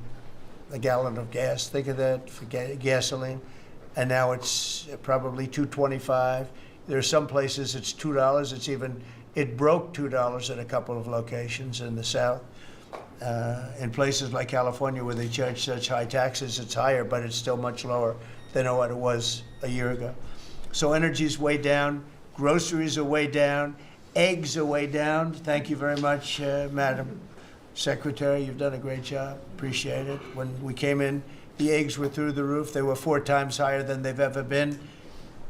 a gallon of gas. Think of that for gasoline. And now it's probably $2.25. There are some places it's $2. It broke $2 at a couple of locations in the South. In places like California where they charge such high taxes, it's higher, but it's still much lower than what it was a year ago. So energy's way down. Groceries are way down. Eggs are way down. Thank you very much, Madam Secretary. You've done a great job. Appreciate it. When we came in, the eggs were through the roof. They were 4 times higher than they've ever been.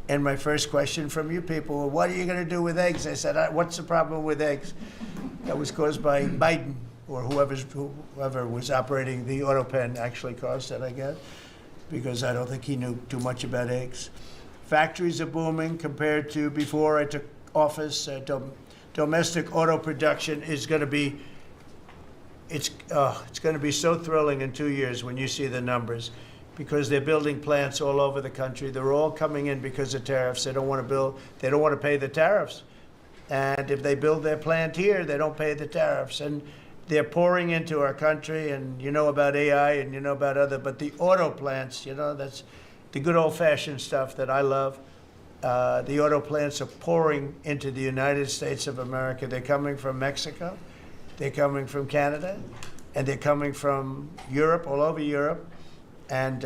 And my first question from you people, well, what are you going to do with eggs? I said, what's the problem with eggs? That was caused by Biden, or whoever was operating the auto pen actually caused it, I guess, because I don't think he knew too much about eggs. Factories are booming compared to before I took office. Domestic auto production is going to be, it's going to be so thrilling in 2 years when you see the numbers, because they're building plants all over the country. They're all coming in because of tariffs. They don't want to pay the tariffs. And if they build their plant here, they don't pay the tariffs. And they're pouring into our country, and you know about AI and you know about but the auto plants, that's the good old-fashioned stuff that I love. The auto plants are pouring into the United States of America. They're coming from Mexico, they're coming from Canada, and they're coming from Europe, all over Europe. And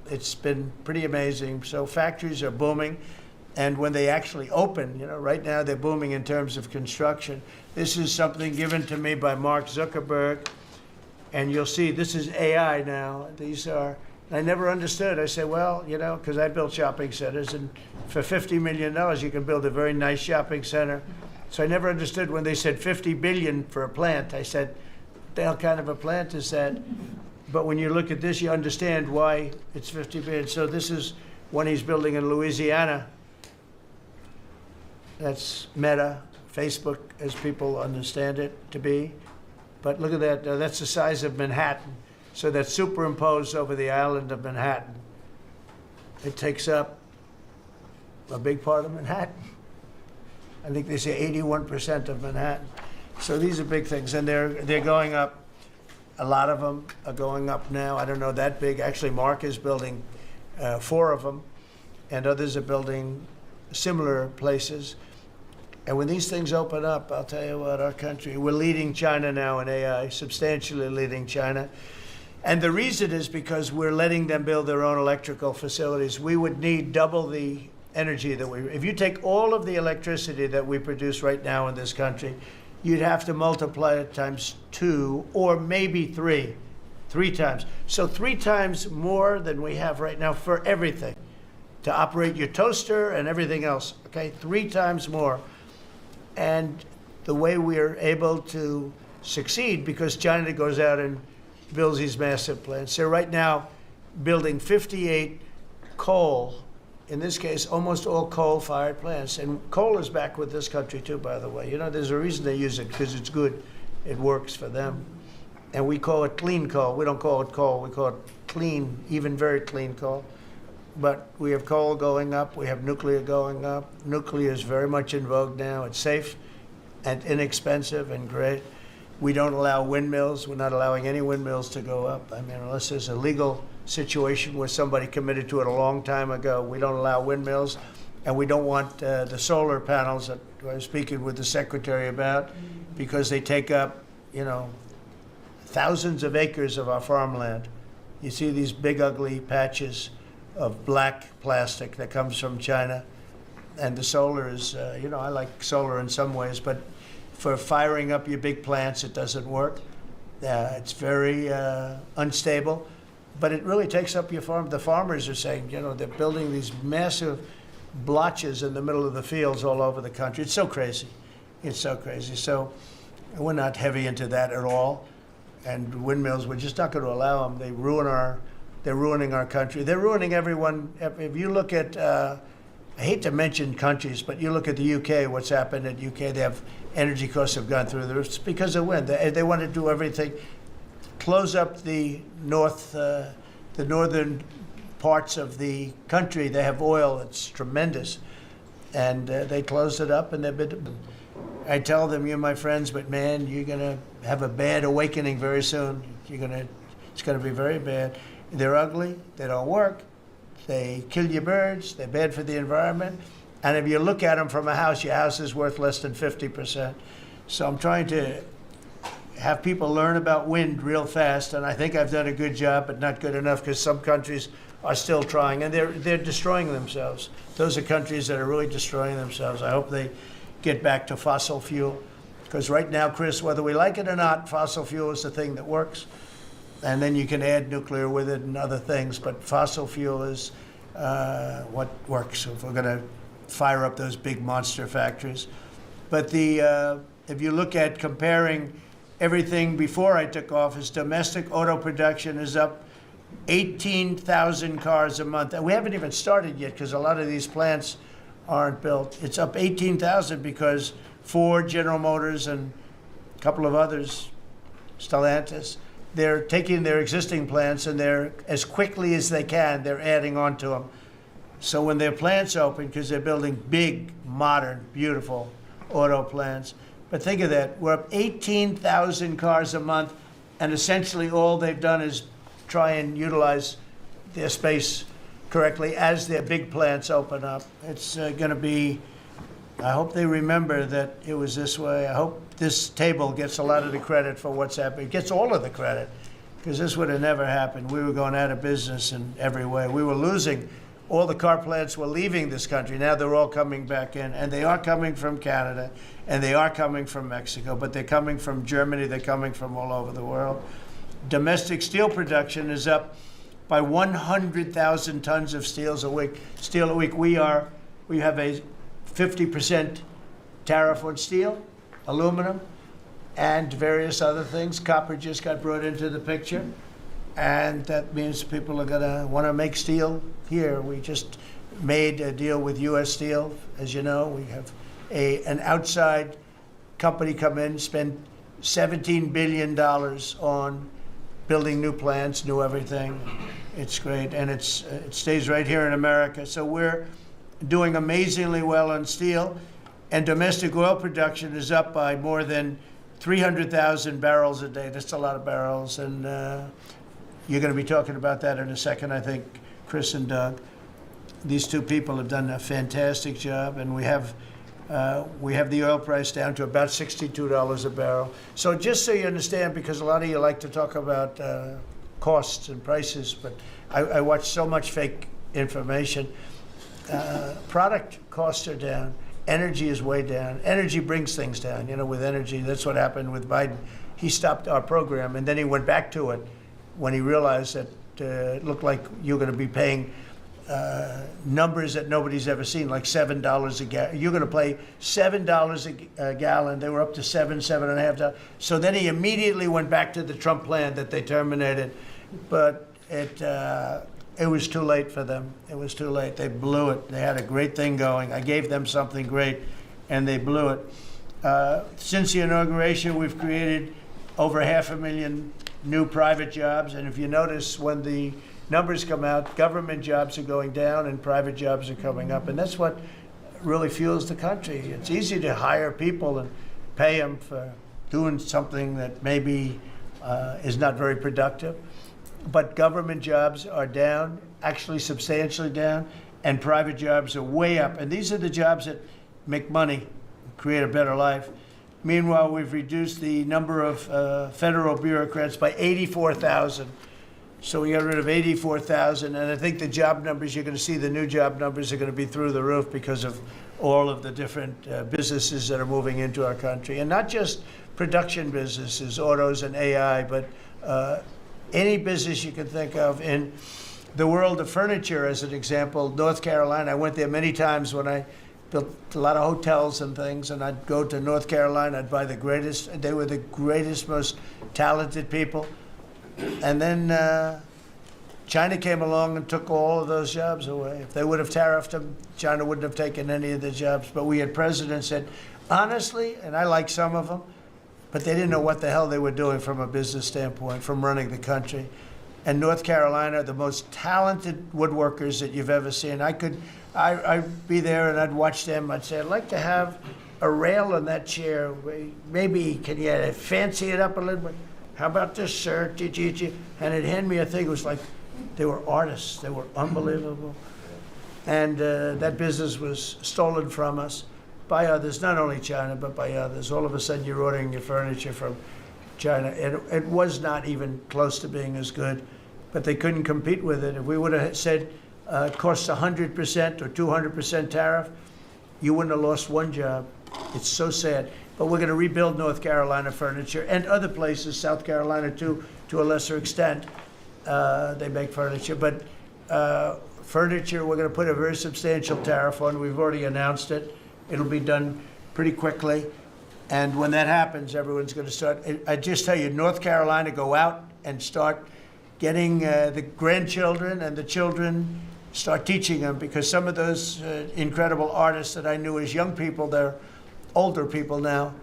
it's been pretty amazing. So factories are booming. And when they actually open, right now they're booming in terms of construction. This is something given to me by Mark Zuckerberg. And you'll see this is AI now. I never understood. I said, well, because I built shopping centers, and for $50 million, you can build a very nice shopping center. So I never understood when they said $50 billion for a plant. I said, what the hell kind of a plant is that? But when you look at this, you understand why it's $50 billion. So this is one he's building in Louisiana. That's Meta, Facebook, as people understand it to be. But look at that. That's the size of Manhattan. So that's superimposed over the island of Manhattan. It takes up a big part of Manhattan. I think they say 81% of Manhattan. So these are big things, and they're going up. A lot of them are going up now. I don't know that big. Actually, Mark is building 4 of them, and others are building similar places. And when these things open up, I'll tell you what, our country, we're leading China now in AI, substantially leading China. And the reason is because we're letting them build their own electrical facilities. We would need double the energy if you take all of the electricity that we produce right now in this country, you'd have to multiply it times 2 or maybe 3 times. So 3 times more than we have right now for everything, to operate your toaster and everything else, okay? 3 times more. And the way we are able to succeed, because China goes out and builds these massive plants. They're right now building 58 coal in this case, almost all coal-fired plants. And coal is back with this country too, by the way. You know, there's a reason they use it, because it's good. It works for them. And we call it clean coal. We don't call it coal. We call it clean, even very clean coal. But we have coal going up. We have nuclear going up. Nuclear is very much in vogue now. It's safe and inexpensive and great. We don't allow windmills. We're not allowing any windmills to go up. I mean, unless there's a legal situation where somebody committed to it a long time ago, we don't allow windmills. And we don't want the solar panels that I was speaking with the secretary about, because they take up, you know, thousands of acres of our farmland. You see these big ugly patches of black plastic that comes from China. And the solar is, you know, I like solar in some ways, but for firing up your big plants, it doesn't work. It's very unstable, but it really takes up your farm. The farmers are saying, you know, they're building these massive blotches in the middle of the fields all over the country. It's so crazy. It's so crazy. So we're not heavy into that at all. And windmills, we're just not going to allow them. They're ruining our country. They're ruining everyone. If you look at, I hate to mention countries, but you look at the UK, what's happened at UK, they have energy costs have gone through the roof. It's because of wind. They want to do everything, close up the northern parts of the country. They have oil that's tremendous. And they closed it up, and they've been, I tell them, you're my friends, but man, you're going to have a bad awakening very soon. It's going to be very bad. They're ugly. They don't work. They kill your birds. They're bad for the environment. And if you look at them from a house, your house is worth less than 50%. So I'm trying to have people learn about wind real fast, and I think I've done a good job, but not good enough, because some countries are still trying, and they're destroying themselves. Those are countries that are really destroying themselves. I hope they get back to fossil fuel, because right now, Chris, whether we like it or not, fossil fuel is the thing that works, and then you can add nuclear with it and other things, but fossil fuel is what works if we're going to fire up those big monster factories. But if you look at comparing everything before I took office, domestic auto production is up 18,000 cars a month. And we haven't even started yet, because a lot of these plants aren't built. It's up 18,000 because Ford, General Motors, and a couple of others, Stellantis, they're taking their existing plants, and they're, as quickly as they can, they're adding on to them. So when their plants open, because they're building big, modern, beautiful auto plants. But think of that, we're up 18,000 cars a month, and essentially all they've done is try and utilize their space correctly as their big plants open up. It's going to be, I hope they remember that it was this way. I hope this table gets a lot of the credit for what's happening. It gets all of the credit, because this would have never happened. We were going out of business in every way. We were losing. All the car plants were leaving this country. Now they're all coming back in, and they are coming from Canada, and they are coming from Mexico, but they're coming from Germany. They're coming from all over the world. Domestic steel production is up by 100,000 tons of steel a week. We have a 50% tariff on steel, aluminum, and various other things. Copper just got brought into the picture, and that means people are going to want to make steel here. We just made a deal with U.S. Steel. As you know, we have an outside company come in, spend $17 billion on building new plants, new everything. It's great, and it stays right here in America. So we're doing amazingly well on steel, and domestic oil production is up by more than 300,000 barrels a day. That's a lot of barrels, and you're going to be talking about that in a second, I think, Chris and Doug. These two people have done a fantastic job, and we have the oil price down to about $62 a barrel. So just so you understand, because a lot of you like to talk about costs and prices, but I watch so much fake information. Product costs are down. Energy is way down. Energy brings things down. You know, with energy, that's what happened with Biden. He stopped our program, and then he went back to it when he realized that it looked like you're going to be paying numbers that nobody's ever seen, like $7 a gallon. You're going to pay $7 a gallon. They were up to $7.5. So then he immediately went back to the Trump plan that they terminated. But it was too late for them. It was too late. They blew it. They had a great thing going. I gave them something great, and they blew it. Since the inauguration, we've created over 500,000 new private jobs. And if you notice, when the numbers come out, government jobs are going down and private jobs are coming up. And that's what really fuels the country. It's easy to hire people and pay them for doing something that maybe is not very productive. But government jobs are down, actually substantially down, and private jobs are way up. And these are the jobs that make money, create a better life. Meanwhile, we've reduced the number of federal bureaucrats by 84,000. So we got rid of 84,000, and I think the job numbers, you're going to see the new job numbers are going to be through the roof because of all of the different businesses that are moving into our country. And not just production businesses, autos and AI, but any business you can think of. In the world of furniture, as an example, North Carolina, I went there many times when I built a lot of hotels and things, and I'd go to North Carolina, I'd buy the greatest, they were the greatest, most talented people. And then China came along and took all of those jobs away. If they would have tariffed them, China wouldn't have taken any of the jobs. But we had presidents said, honestly, and I like some of them, but they didn't know what the hell they were doing from a business standpoint, from running the country. And North Carolina, the most talented woodworkers that you've ever seen. I'd be there and I'd watch them. I'd say, I'd like to have a rail on that chair. Maybe can you fancy it up a little bit? How about this, sir? And it'd hand me a thing. It was like they were artists. They were unbelievable. And that business was stolen from us by others, not only China, but by others. All of a sudden, you're ordering your furniture from China. It was not even close to being as good, but they couldn't compete with it. If we would have said it costs 100% or 200% tariff, you wouldn't have lost one job. It's so sad. But we're going to rebuild North Carolina furniture and other places, South Carolina too, to a lesser extent. They make furniture. But furniture, we're going to put a very substantial tariff on. We've already announced it. It'll be done pretty quickly. And when that happens, everyone's going to start. I just tell you, North Carolina, go out and start getting the grandchildren and the children, start teaching them, because some of those incredible artists that I knew as young people, they're older people now,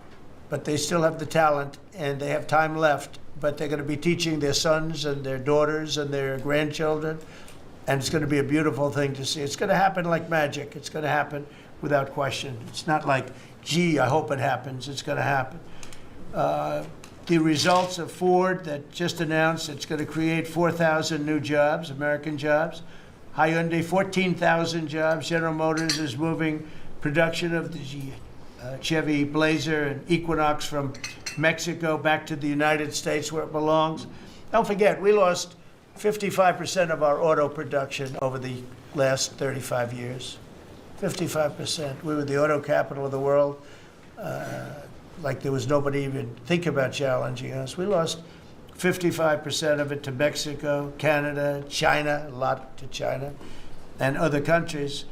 but they still have the talent and they have time left, but they're going to be teaching their sons and their daughters and their grandchildren, and it's going to be a beautiful thing to see. It's going to happen like magic. It's going to happen without question. It's not like, gee, I hope it happens. It's going to happen. The results of Ford that just announced it's going to create 4,000 new jobs, American jobs. Hyundai, 14,000 jobs. General Motors is moving production of the Chevy Blazer and Equinox from Mexico back to the United States where it belongs. Don't forget, we lost 55% of our auto production over the last 35 years. 55%. We were the auto capital of the world. Like there was nobody even think about challenging us. We lost 55% of it to Mexico, Canada, China, a lot to China, and other countries.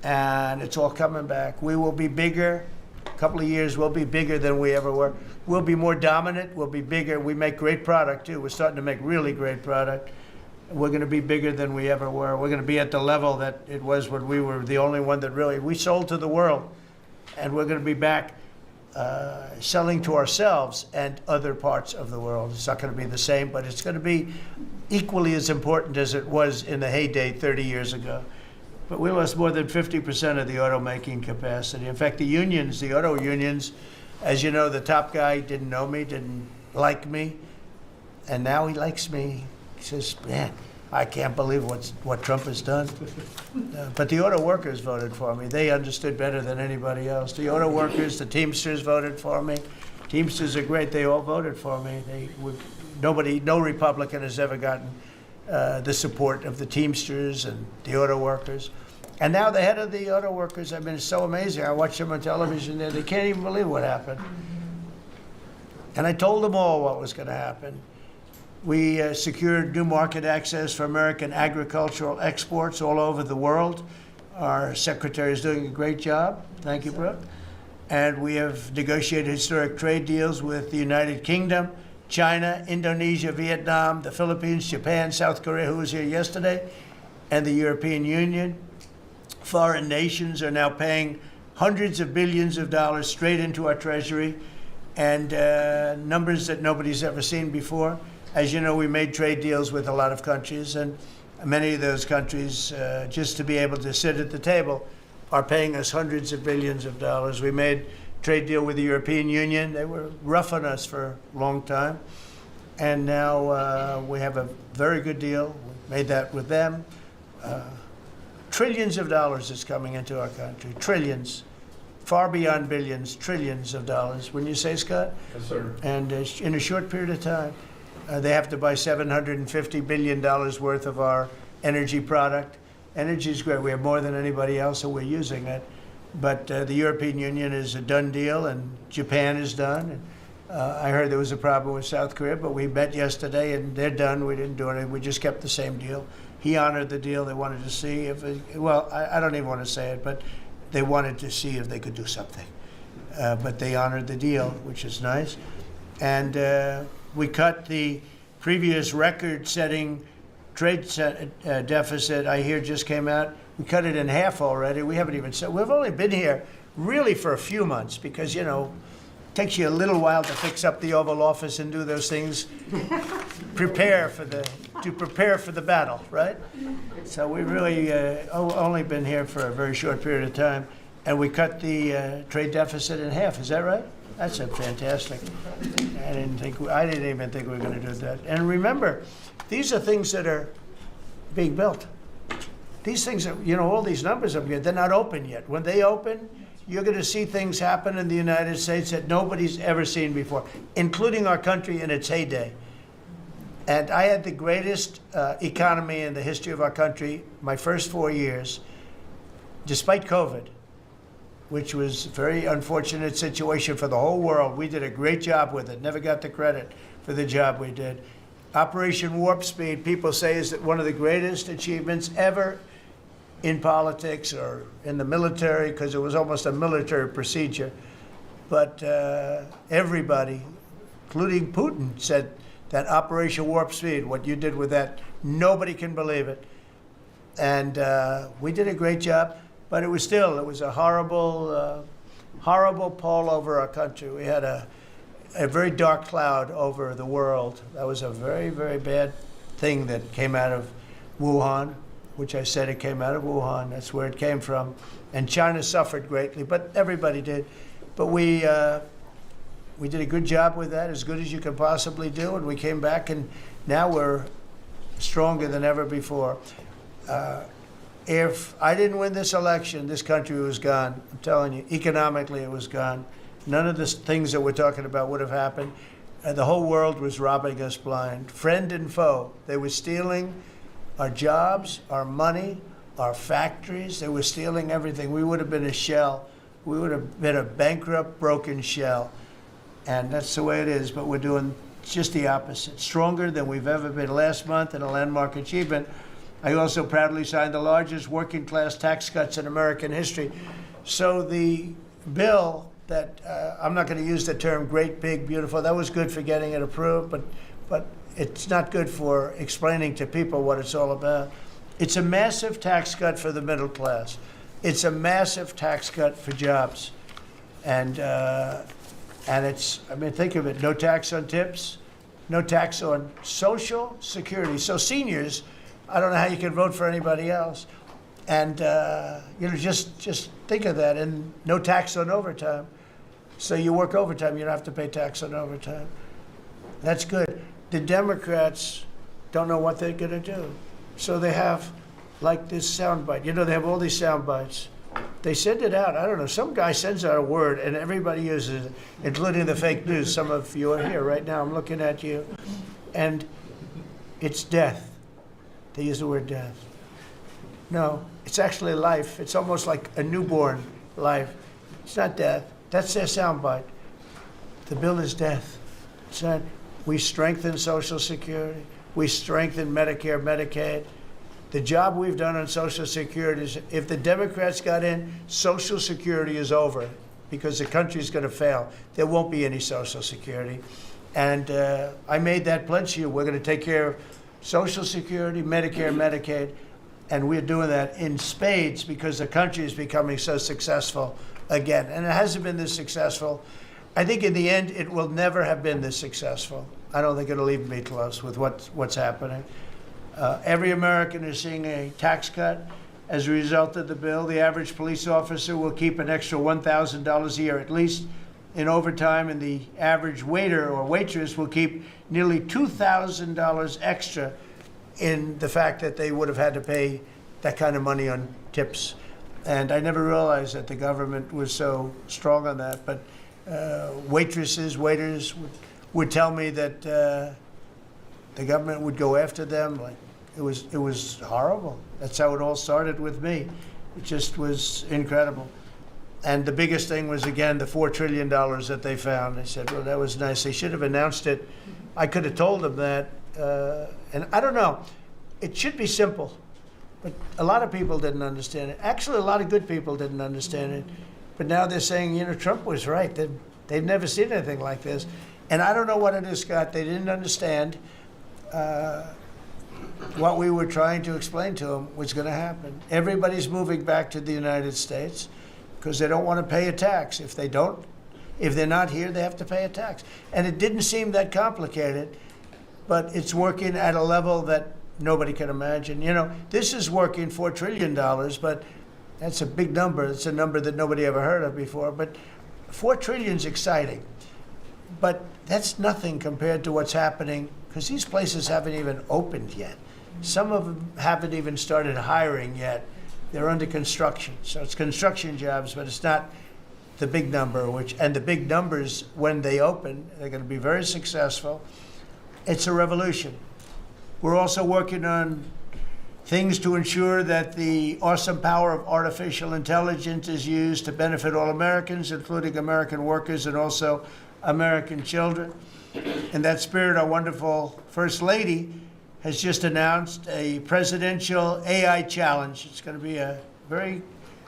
And it's all coming back. We will be bigger. A couple of years, we'll be bigger than we ever were. We'll be more dominant. We'll be bigger. We make great product, too. We're starting to make really great product. We're going to be bigger than we ever were. We're going to be at the level that it was when we were the only one that really, we sold to the world. And we're going to be back selling to ourselves and other parts of the world. It's not going to be the same, but it's going to be equally as important as it was in the heyday 30 years ago. But we lost more than 50% of the automaking capacity. In fact, the unions, the auto unions, as you know, the top guy didn't know me, didn't like me, and now he likes me. He says, man, I can't believe what Trump has done. But the auto workers voted for me. They understood better than anybody else. The auto workers, the Teamsters voted for me. Teamsters are great. They all voted for me. No Republican has ever gotten the support of the Teamsters and the auto workers. And now the head of the auto workers, I mean, it's so amazing. I watch them on television there. They can't even believe what happened. And I told them all what was going to happen. We secured new market access for American agricultural exports all over the world. Our secretary is doing a great job. Thank you, Brooke. And we have negotiated historic trade deals with the United Kingdom, China, Indonesia, Vietnam, the Philippines, Japan, South Korea, who was here yesterday, and the European Union. Foreign nations are now paying hundreds of billions of dollars straight into our treasury, and numbers that nobody's ever seen before. As you know, we made trade deals with a lot of countries, and many of those countries, just to be able to sit at the table, are paying us hundreds of billions of dollars. We made a trade deal with the European Union. They were rough on us for a long time. And now we have a very good deal. We made that with them. Trillions of dollars is coming into our country. Trillions. Far beyond billions, trillions of dollars. Wouldn't you say, Scott? Yes, sir. And in a short period of time, they have to buy $750 billion worth of our energy product. Energy is great. We have more than anybody else, and we're using it. But the European Union is a done deal, and Japan is done. And, I heard there was a problem with South Korea, but we met yesterday, and they're done. We didn't do anything. We just kept the same deal. He honored the deal. They wanted to see if I don't even want to say it, but they wanted to see if they could do something. But they honored the deal, which is nice. And we cut the previous record-setting trade deficit, I hear just came out. We cut it in half already. We haven't even said, we've only been here really for a few months because, you know, it takes you a little while to fix up the Oval Office and do those things, prepare for the battle, right? So we really only been here for a very short period of time, and we cut the trade deficit in half. Is that right? That's fantastic. I didn't even think we were going to do that. And remember, these are things that are being built. These things are, you know, all these numbers up here, they're not open yet. When they open, you're going to see things happen in the United States that nobody's ever seen before, including our country in its heyday. And I had the greatest economy in the history of our country my first 4 years, despite COVID, which was a very unfortunate situation for the whole world. We did a great job with it, never got the credit for the job we did. Operation Warp Speed, people say, is one of the greatest achievements ever in politics or in the military, because it was almost a military procedure. But everybody, including Putin, said that Operation Warp Speed, what you did with that, nobody can believe it. And we did a great job, but it was a horrible, horrible pall over our country. We had a very dark cloud over the world. That was a very, very bad thing that came out of Wuhan, which I said it came out of Wuhan. That's where it came from. And China suffered greatly, but everybody did. But we did a good job with that, as good as you could possibly do, and we came back, and now we're stronger than ever before. If I didn't win this election, this country was gone. I'm telling you, economically it was gone. None of the things that we're talking about would have happened. The whole world was robbing us blind. Friend and foe. They were stealing our jobs, our money, our factories. They were stealing everything. We would have been a shell. We would have been a bankrupt, broken shell. And that's the way it is, but we're doing just the opposite. Stronger than we've ever been. Last month, in a landmark achievement, I also proudly signed the largest working class tax cuts in American history. So the bill that, I'm not going to use the term great, big, beautiful, that was good for getting it approved, but it's not good for explaining to people what it's all about. It's a massive tax cut for the middle class. It's a massive tax cut for jobs. And it's, I mean, think of it, no tax on tips, no tax on Social Security. So seniors, I don't know how you can vote for anybody else. And, you know, just think of that, and no tax on overtime. So you work overtime, you don't have to pay tax on overtime. That's good. The Democrats don't know what they're going to do. So they have, like, this soundbite. You know, they have all these sound bites. They send it out. I don't know. Some guy sends out a word, and everybody uses it, including the fake news. Some of you are here right now. I'm looking at you. And it's death. They use the word death. No, it's actually life. It's almost like a newborn life. It's not death. That's their soundbite. The bill is death. It's not. We strengthen Social Security. We strengthen Medicare, Medicaid. The job we've done on Social Security is, if the Democrats got in, Social Security is over because the country's going to fail. There won't be any Social Security. And I made that pledge to you. We're going to take care of Social Security, Medicare, Medicaid. And we're doing that in spades because the country is becoming so successful again. And it hasn't been this successful. I think in the end, it will never have been this successful. I don't think it'll even be close with what's happening. Every American is seeing a tax cut as a result of the bill. The average police officer will keep an extra $1,000 a year at least in overtime, and the average waiter or waitress will keep nearly $2,000 extra in the fact that they would have had to pay that kind of money on tips. And I never realized that the government was so strong on that. But waitresses, waiters would tell me that the government would go after them. Like it was horrible. That's how it all started with me. It just was incredible. And the biggest thing was, again, the $4 trillion that they found. They said, well, that was nice. They should have announced it. I could have told them that. And I don't know. It should be simple. But a lot of people didn't understand it. Actually, a lot of good people didn't understand it. But now they're saying, you know, Trump was right. They've never seen anything like this. And I don't know what it is, Scott. They didn't understand what we were trying to explain to them was going to happen. Everybody's moving back to the United States because they don't want to pay a tax. If they're not here, they have to pay a tax. And it didn't seem that complicated, but it's working at a level that nobody can imagine. You know, this is working $4 trillion, but that's a big number. It's a number that nobody ever heard of before. But 4 trillion is exciting. But that's nothing compared to what's happening, because these places haven't even opened yet. Some of them haven't even started hiring yet. They're under construction. So it's construction jobs, but it's not the big number, and the big numbers, when they open, they're going to be very successful. It's a revolution. We're also working on things to ensure that the awesome power of artificial intelligence is used to benefit all Americans, including American workers and also American children. In that spirit, our wonderful First Lady has just announced a presidential AI challenge. It's going to be a very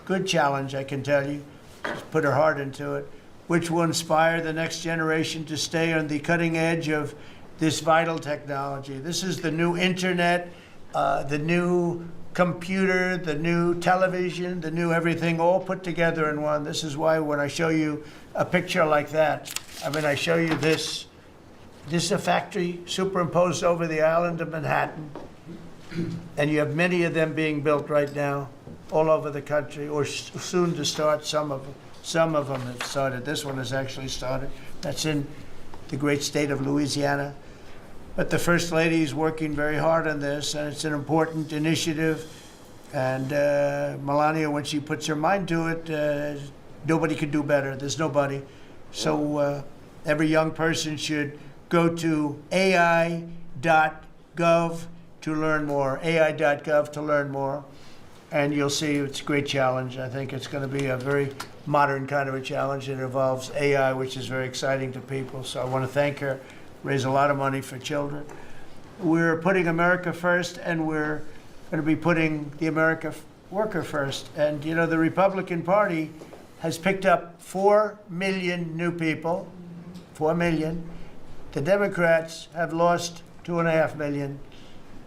good challenge, I can tell you. She's put her heart into it, which will inspire the next generation to stay on the cutting edge of this vital technology. This is the new internet, the new computer, the new television, the new everything, all put together in one. This is why when I show you a picture like that, I mean, I show you this. This is a factory superimposed over the island of Manhattan. And you have many of them being built right now all over the country, or soon to start. Some of them have started. This one has actually started. That's in the great state of Louisiana. But the First Lady is working very hard on this, and it's an important initiative. And Melania, when she puts her mind to it, nobody could do better. There's nobody. So every young person should go to AI.gov to learn more, AI.gov to learn more. And you'll see it's a great challenge. I think it's going to be a very modern kind of a challenge. It involves AI, which is very exciting to people. So I want to thank her, raise a lot of money for children. We're putting America first, and we're going to be putting the American worker first. And, you know, the Republican Party has picked up 4 million new people, 4 million. The Democrats have lost 2.5 million.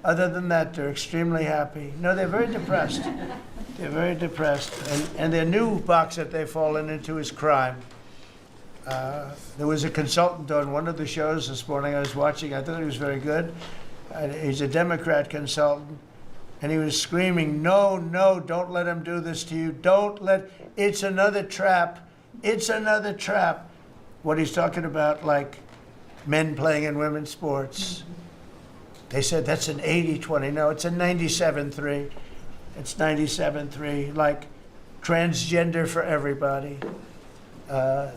Other than that, they're extremely happy. No, they're very depressed. They're very depressed. And their new box that they've fallen into is crime. There was a consultant on one of the shows this morning I was watching. I thought he was very good. He's a Democrat consultant. And he was screaming, no, no, don't let him do this to you. It's another trap. It's another trap. What he's talking about, like men playing in women's sports. They said that's an 80-20. No, it's a 97-3. It's 97-3, like transgender for everybody.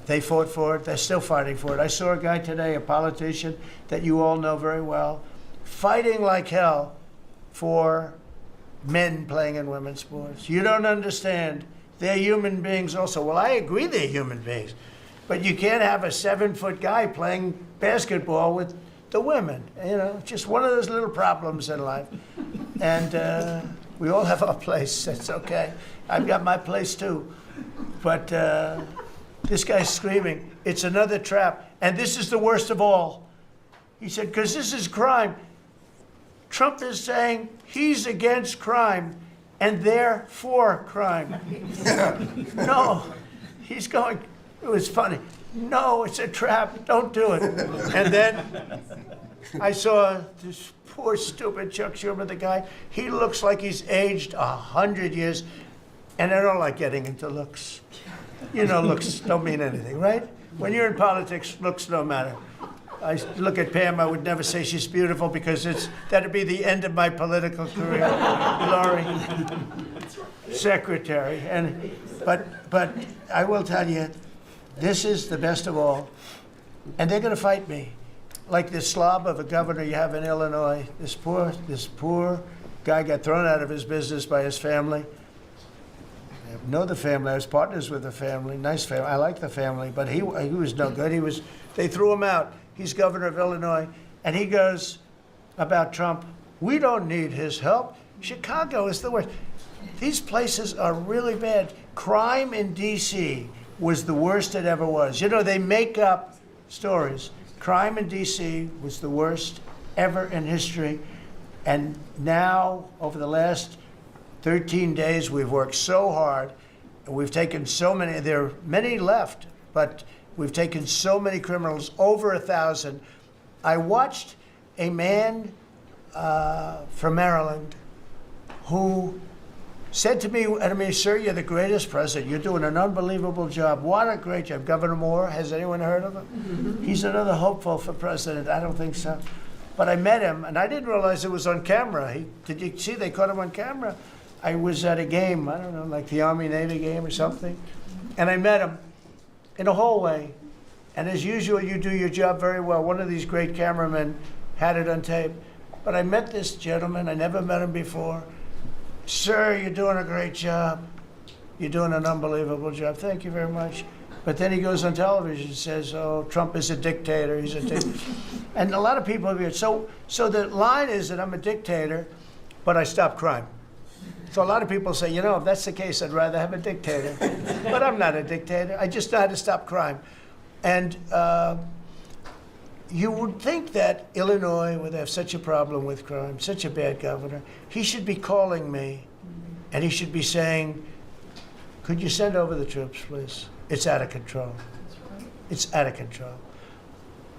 They fought for it. They're still fighting for it. I saw a guy today, a politician that you all know very well, fighting like hell for men playing in women's sports. You don't understand. They're human beings also. Well, I agree they're human beings. But you can't have a 7-foot guy playing basketball with the women. You know, just one of those little problems in life. And we all have our place. That's okay. I've got my place too. But this guy's screaming, it's another trap. And this is the worst of all. He said, because this is crime. Trump is saying he's against crime and they're for crime. No, he's going, it was funny. No, it's a trap, don't do it. And then I saw this poor, stupid Chuck Schumer, the guy. He looks like he's aged 100 years, and I don't like getting into looks. You know, looks don't mean anything, right? When you're in politics, looks don't matter. I look at Pam, I would never say she's beautiful because that'd be the end of my political career. Laurie, secretary. But I will tell you, this is the best of all. And they're going to fight me. Like this slob of a governor you have in Illinois, this poor guy got thrown out of his business by his family. I know the family. I was partners with the family. Nice family. I like the family, but he was no good. They threw him out. He's governor of Illinois, and he goes about Trump, we don't need his help. Chicago is the worst. These places are really bad. Crime in D.C. was the worst it ever was. You know, they make up stories. Crime in D.C. was the worst ever in history. And now, over the last 13 days, we've worked so hard. And we've taken so many, there are many left, but we've taken so many criminals, over 1,000. I watched a man from Maryland who said to me, I mean, sir, you're the greatest president. You're doing an unbelievable job. What a great job. Governor Moore, has anyone heard of him? He's another hopeful for president. I don't think so. But I met him, and I didn't realize it was on camera. Did you see they caught him on camera? I was at a game, I don't know, like the Army-Navy game or something. And I met him in a hallway. And as usual, you do your job very well. One of these great cameramen had it on tape. But I met this gentleman. I never met him before. Sir, you're doing a great job. You're doing an unbelievable job. Thank you very much. But then he goes on television and says, oh, Trump is a dictator. He's a dictator. And a lot of people have so the line is that I'm a dictator, but I stop crime. So a lot of people say, you know, if that's the case, I'd rather have a dictator. But I'm not a dictator. I just know how to stop crime. And you would think that Illinois would have such a problem with crime, such a bad governor. He should be calling me, and he should be saying, could you send over the troops, please? It's out of control. It's out of control.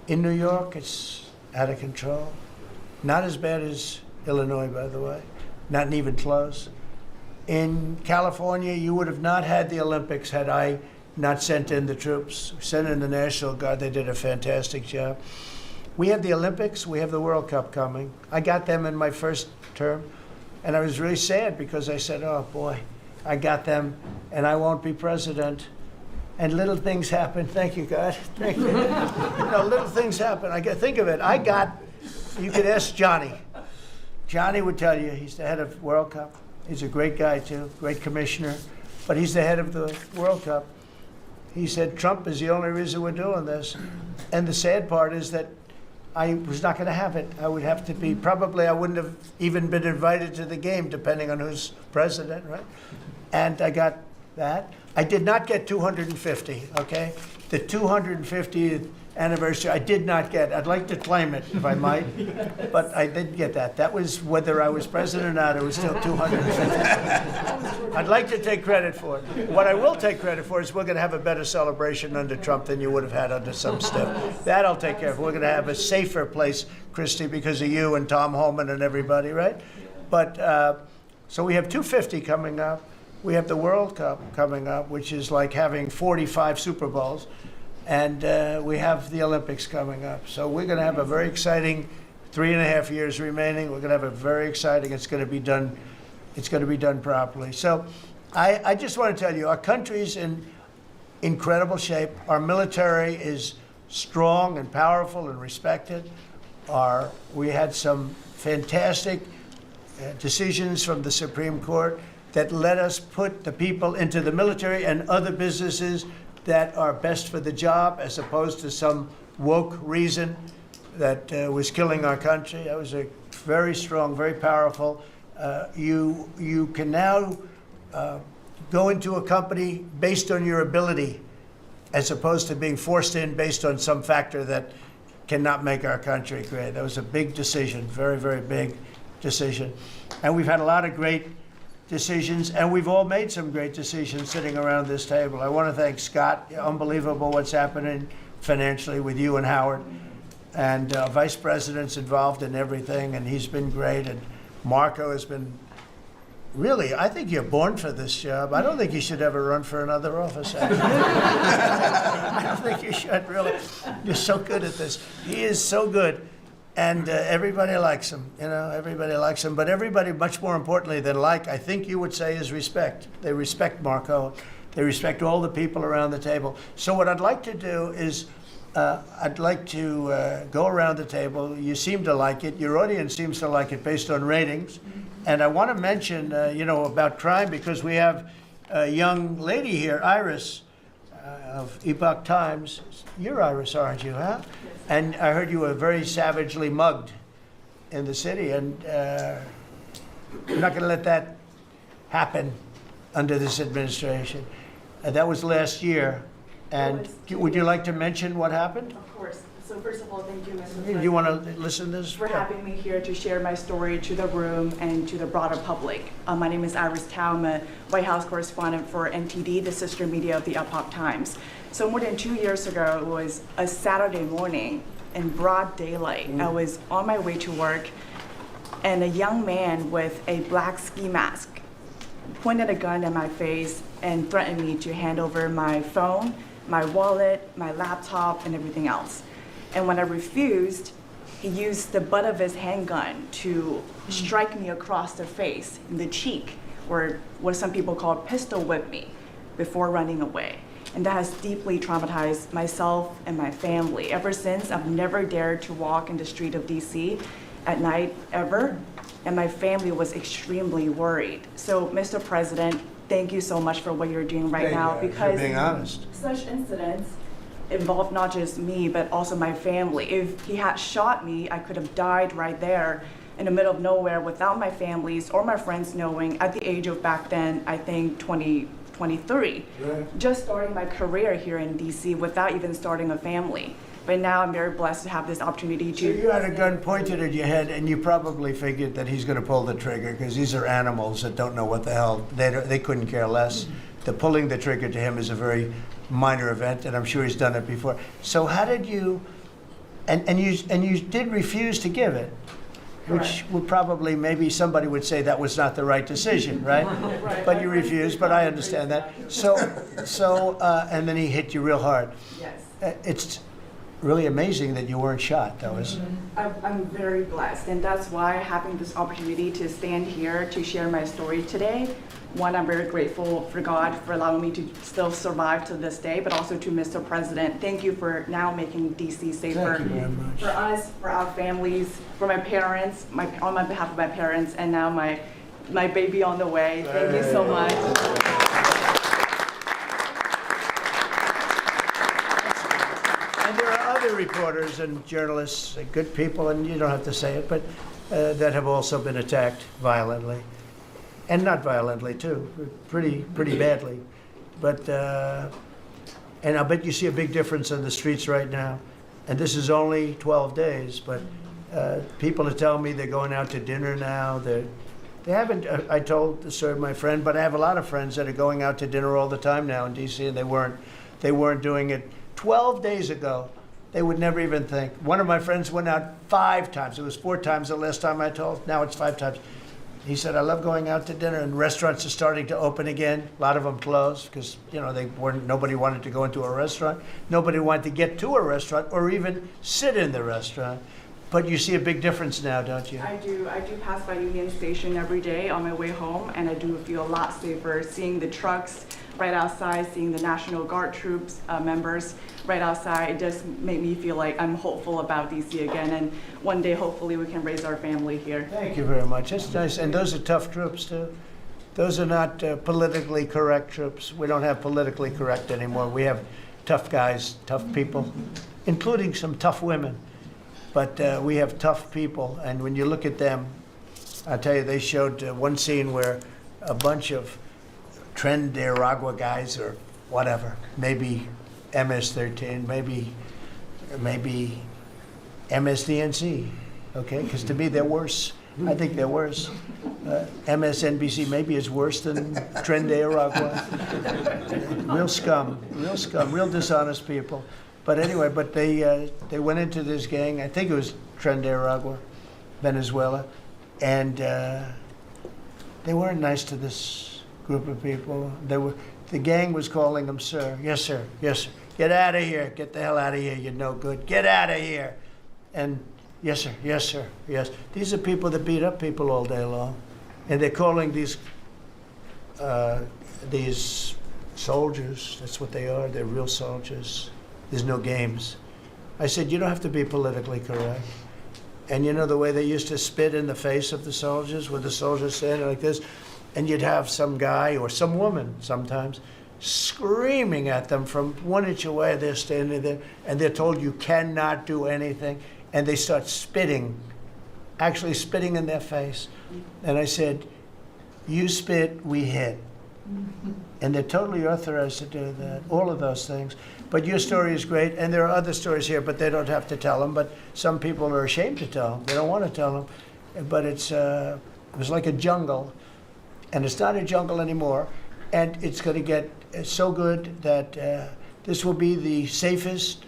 In New York, it's out of control. Not as bad as Illinois, by the way. Not even close. In California, you would have not had the Olympics had I not sent in the troops, sent in the National Guard. They did a fantastic job. We have the Olympics, we have the World Cup coming. I got them in my first term, and I was really sad because I said, oh boy, I got them, and I won't be president. And little things happen. Thank you, God. Thank you. Little things happen. Think of it. You could ask Johnny. Johnny would tell you, he's the head of World Cup. He's a great guy too, great commissioner, but he's the head of the World Cup. He said, Trump is the only reason we're doing this. And the sad part is that I was not going to have it. I would have to be, probably I wouldn't have even been invited to the game, depending on who's president, right? And I got that. I did not get 250, okay? The 250th anniversary, I did not get. I'd like to claim it, if I might, but I didn't get that. That was whether I was president or not, it was still 250. I'd like to take credit for it. What I will take credit for is we're going to have a better celebration under Trump than you would have had under some stuff. That I'll take care of. We're going to have a safer place, Christy, because of you and Tom Homan and everybody, right? But, so we have 250 coming up. We have the World Cup coming up, which is like having 45 Super Bowls. And we have the Olympics coming up. So we're going to have a very exciting 3.5 years remaining. We're going to have a very exciting, it's going to be done properly. So I just want to tell you, our country's in incredible shape. Our military is strong and powerful and respected. We had some fantastic decisions from the Supreme Court that let us put the people into the military and other businesses that are best for the job, as opposed to some woke reason that was killing our country. That was a very strong, very powerful. You can now go into a company based on your ability, as opposed to being forced in based on some factor that cannot make our country great. That was a big decision, very, very big. decision. And we've had a lot of great decisions, and we've all made some great decisions sitting around this table. I want to thank Scott. Unbelievable what's happening financially with you and Howard. And Vice President's involved in everything, and he's been great. And Marco has been really, I think you're born for this job. I don't think you should ever run for another office, actually. I don't think you should, really. You're so good at this. He is so good. And everybody likes him, you know, everybody likes him. But everybody, much more importantly than like, I think you would say, is respect. They respect Marco. They respect all the people around the table. So what I'd like to do is, I'd like to go around the table. You seem to like it. Your audience seems to like it based on ratings. And I want to mention, you know, about crime, because we have a young lady here, Iris, of Epoch Times. You're Iris, aren't you, huh? And I heard you were very savagely mugged in the city, and we're not going to let that happen under this administration. That was last year. And would you like to mention what happened? Of course. So first of all, thank you, Mr. President. Do you want to listen to this? For having me here to share my story to the room and to the broader public. My name is Iris Tao. I'm a White House correspondent for NTD, the sister media of the Epoch Times. So more than 2 years ago, it was a Saturday morning in broad daylight. I was on my way to work, and a young man with a black ski mask pointed a gun at my face and threatened me to hand over my phone, my wallet, my laptop, and everything else. And when I refused, he used the butt of his handgun to strike me across the face, in the cheek, or what some people call pistol whip me, before running away. And that has deeply traumatized myself and my family. Ever since, I've never dared to walk in the street of DC at night, ever. And my family was extremely worried. So, Mr. President, thank you so much for what you're doing right now, because being honest. Such incidents involved not just me, but also my family. If he had shot me, I could have died right there in the middle of nowhere without my families or my friends knowing, at the age of back then, I think 23, just starting my career here in DC without even starting a family. But now I'm very blessed to have this opportunity to. So you had a gun pointed at your head, and you probably figured that he's going to pull the trigger, because these are animals that don't know what the hell, they couldn't care less. The pulling the trigger to him is a very minor event, and I'm sure he's done it before. So how did you, and you did refuse to give it, which would probably, maybe somebody would say that was not the right decision, right? Right. But you refused, but I understand that. So, and then he hit you real hard. Yes. It's really amazing that you weren't shot, though, isn't it? I'm very blessed, and that's why having this opportunity to stand here to share my story today. One, I'm very grateful for God for allowing me to still survive to this day, but also to Mr. President. Thank you for now making DC safer. Thank you very much. For us, for our families, for my parents, on my behalf of my parents, and now my baby on the way. Thank you so much. And there are other reporters and journalists, good people, and you don't have to say it, but that have also been attacked violently. And not violently, too, pretty badly. But, and I bet you see a big difference in the streets right now. And this is only 12 days, but people are telling me they're going out to dinner now. They haven't, I told my friend, but I have a lot of friends that are going out to dinner all the time now in DC, and they weren't doing it 12 days ago. They would never even think. One of my friends went out 5 times. It was 4 times the last time I told. Now it's 5 times. He said, I love going out to dinner, and restaurants are starting to open again. A lot of them closed because, you know, nobody wanted to go into a restaurant. Nobody wanted to get to a restaurant or even sit in the restaurant. But you see a big difference now, don't you? I do pass by Union Station every day on my way home, and I do feel a lot safer seeing the trucks right outside, seeing the National Guard troops members right outside. It just made me feel like I'm hopeful about DC again, and one day hopefully we can raise our family here. Thank you very much. That's nice. And those are tough troops, too. Those are not politically correct troops. We don't have politically correct anymore. We have tough guys, tough people, including some tough women. But we have tough people, and when you look at them, I tell you, they showed one scene where a bunch of Tren de Aragua guys, or whatever, maybe MS-13, maybe MSDNC, okay? Because to me, they're worse. I think they're worse. MSNBC maybe is worse than Tren de Aragua. Real scum, real dishonest people. But anyway, they went into this gang, I think it was Tren de Aragua, Venezuela, and they weren't nice to this group of people. The gang was calling them sir. Yes, sir. Yes, sir. Get out of here. Get the hell out of here. You're no good. Get out of here. And yes, sir. Yes, sir. Yes. These are people that beat up people all day long. And they're calling these soldiers, that's what they are. They're real soldiers. There's no games. I said, you don't have to be politically correct. And you know the way they used to spit in the face of the soldiers, with the soldiers standing like this, and you'd have some guy or some woman sometimes screaming at them from 1 inch away. They're standing there, and they're told you cannot do anything, and they start spitting, actually spitting in their face. And I said, you spit, we hit. And they're totally authorized to do that, all of those things. But your story is great, and there are other stories here, but they don't have to tell them. But some people are ashamed to tell them. They don't want to tell them. But it was like a jungle, and it's not a jungle anymore. And it's going to get so good that this will be the safest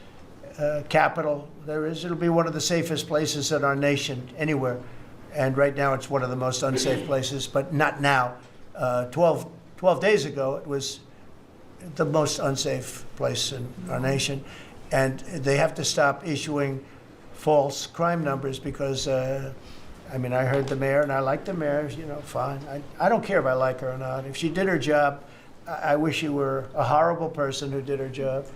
capital there is. It'll be one of the safest places in our nation, anywhere. And right now it's one of the most unsafe places, but not now. 12 days ago, it was the most unsafe place in our nation. And they have to stop issuing false crime numbers because, I mean, I heard the mayor, and I like the mayor, you know, fine. I don't care if I like her or not. If she did her job, I wish she were a horrible person who did her job.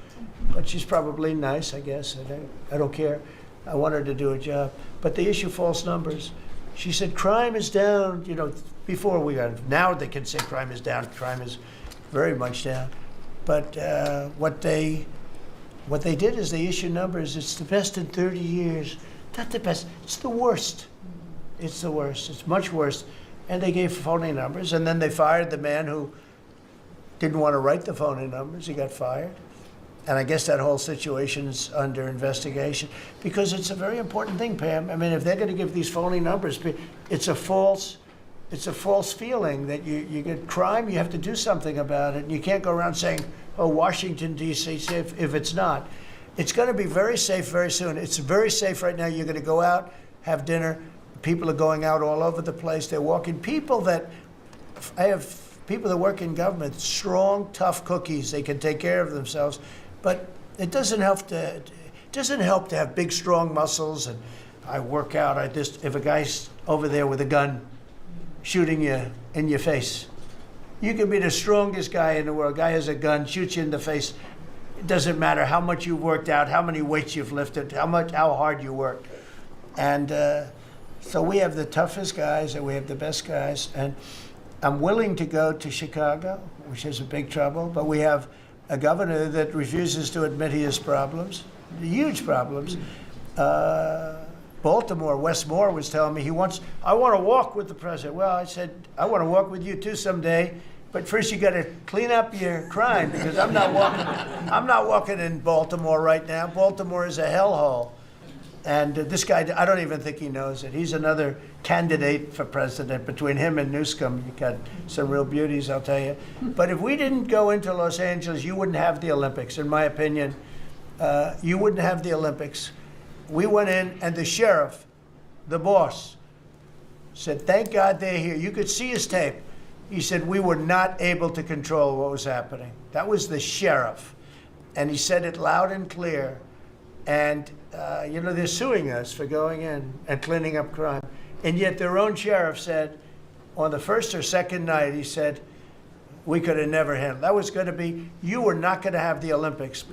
But she's probably nice, I guess. I don't care. I want her to do her job. But they issue false numbers. She said crime is down, you know, before we got, now they can say crime is down. Crime is very much down. But what they did is they issue numbers. It's the best in 30 years. Not the best. It's the worst. It's the worst. It's much worse. And they gave phony numbers. And then they fired the man who didn't want to write the phony numbers. He got fired. And I guess that whole situation's under investigation because it's a very important thing, Pam. I mean, if they're going to give these phony numbers, it's a false feeling that you get crime. You have to do something about it. And you can't go around saying, "Oh, Washington D.C." If it's not, it's going to be very safe very soon. It's very safe right now. You're going to go out, have dinner. People are going out all over the place. They're walking. I have people that work in government, strong, tough cookies. They can take care of themselves. But it doesn't help to have big, strong muscles. And I work out. If a guy's over there with a gun shooting you in your face, you can be the strongest guy in the world. Guy has a gun, shoots you in the face. It doesn't matter how much you've worked out, how many weights you've lifted, how hard you worked. And so we have the toughest guys and we have the best guys. And I'm willing to go to Chicago, which is a big trouble, but we have a governor that refuses to admit he has problems, huge problems. Baltimore, Wes Moore was telling me I want to walk with the president. Well, I said, I want to walk with you too someday, but first you got to clean up your crime because I'm not walking in Baltimore right now. Baltimore is a hellhole. And this guy, I don't even think he knows it. He's another candidate for president. Between him and Newsom, you got some real beauties, I'll tell you. But if we didn't go into Los Angeles, you wouldn't have the Olympics, in my opinion. You wouldn't have the Olympics. We went in, and the sheriff, the boss, said, thank God they're here. You could see his tape. He said, we were not able to control what was happening. That was the sheriff. And he said it loud and clear. And, you know, they're suing us for going in and cleaning up crime. And yet their own sheriff said, on the first or second night, he said, we could have never handled. That was going to be, you were not going to have the Olympics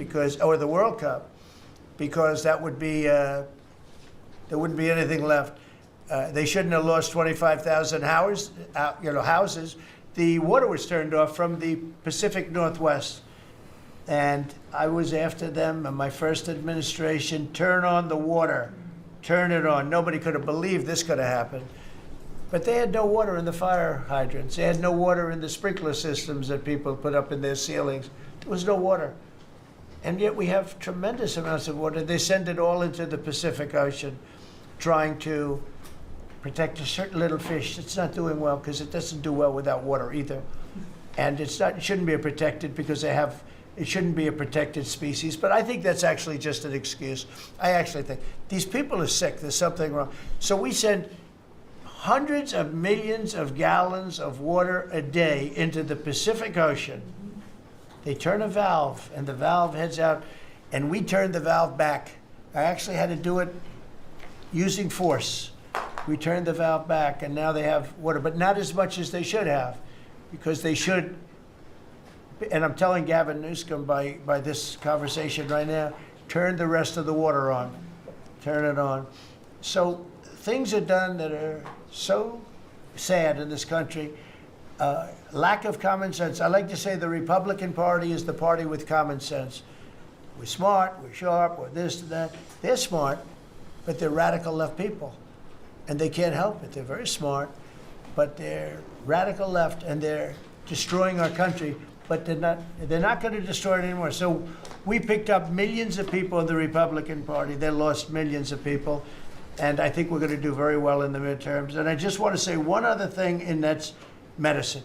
or the World Cup, because that would be, there wouldn't be anything left. They shouldn't have lost 25,000 houses. The water was turned off from the Pacific Northwest. And I was after them in my first administration, turn on the water, turn it on. Nobody could have believed this could have happened. But they had no water in the fire hydrants. They had no water in the sprinkler systems that people put up in their ceilings. There was no water. And yet we have tremendous amounts of water. They send it all into the Pacific Ocean, trying to protect a certain little fish that's not doing well because it doesn't do well without water either. And it shouldn't be a protected because it shouldn't be a protected species. But I think that's actually just an excuse. I actually think these people are sick. There's something wrong. So we send hundreds of millions of gallons of water a day into the Pacific Ocean. They turn a valve, and the valve heads out, and we turn the valve back. I actually had to do it using force. We turned the valve back, and now they have water, but not as much as they should have, because they should, and I'm telling Gavin Newsom by this conversation right now, turn the rest of the water on. Turn it on. So things are done that are so sad in this country. Lack of common sense. I like to say the Republican Party is the party with common sense. We're smart, we're sharp, we're this and that. They're smart, but they're radical left people. And they can't help it. They're very smart, but they're radical left, and they're destroying our country, but they're not going to destroy it anymore. So we picked up millions of people in the Republican Party. They lost millions of people, and I think we're going to do very well in the midterms. And I just want to say one other thing, and that's medicine.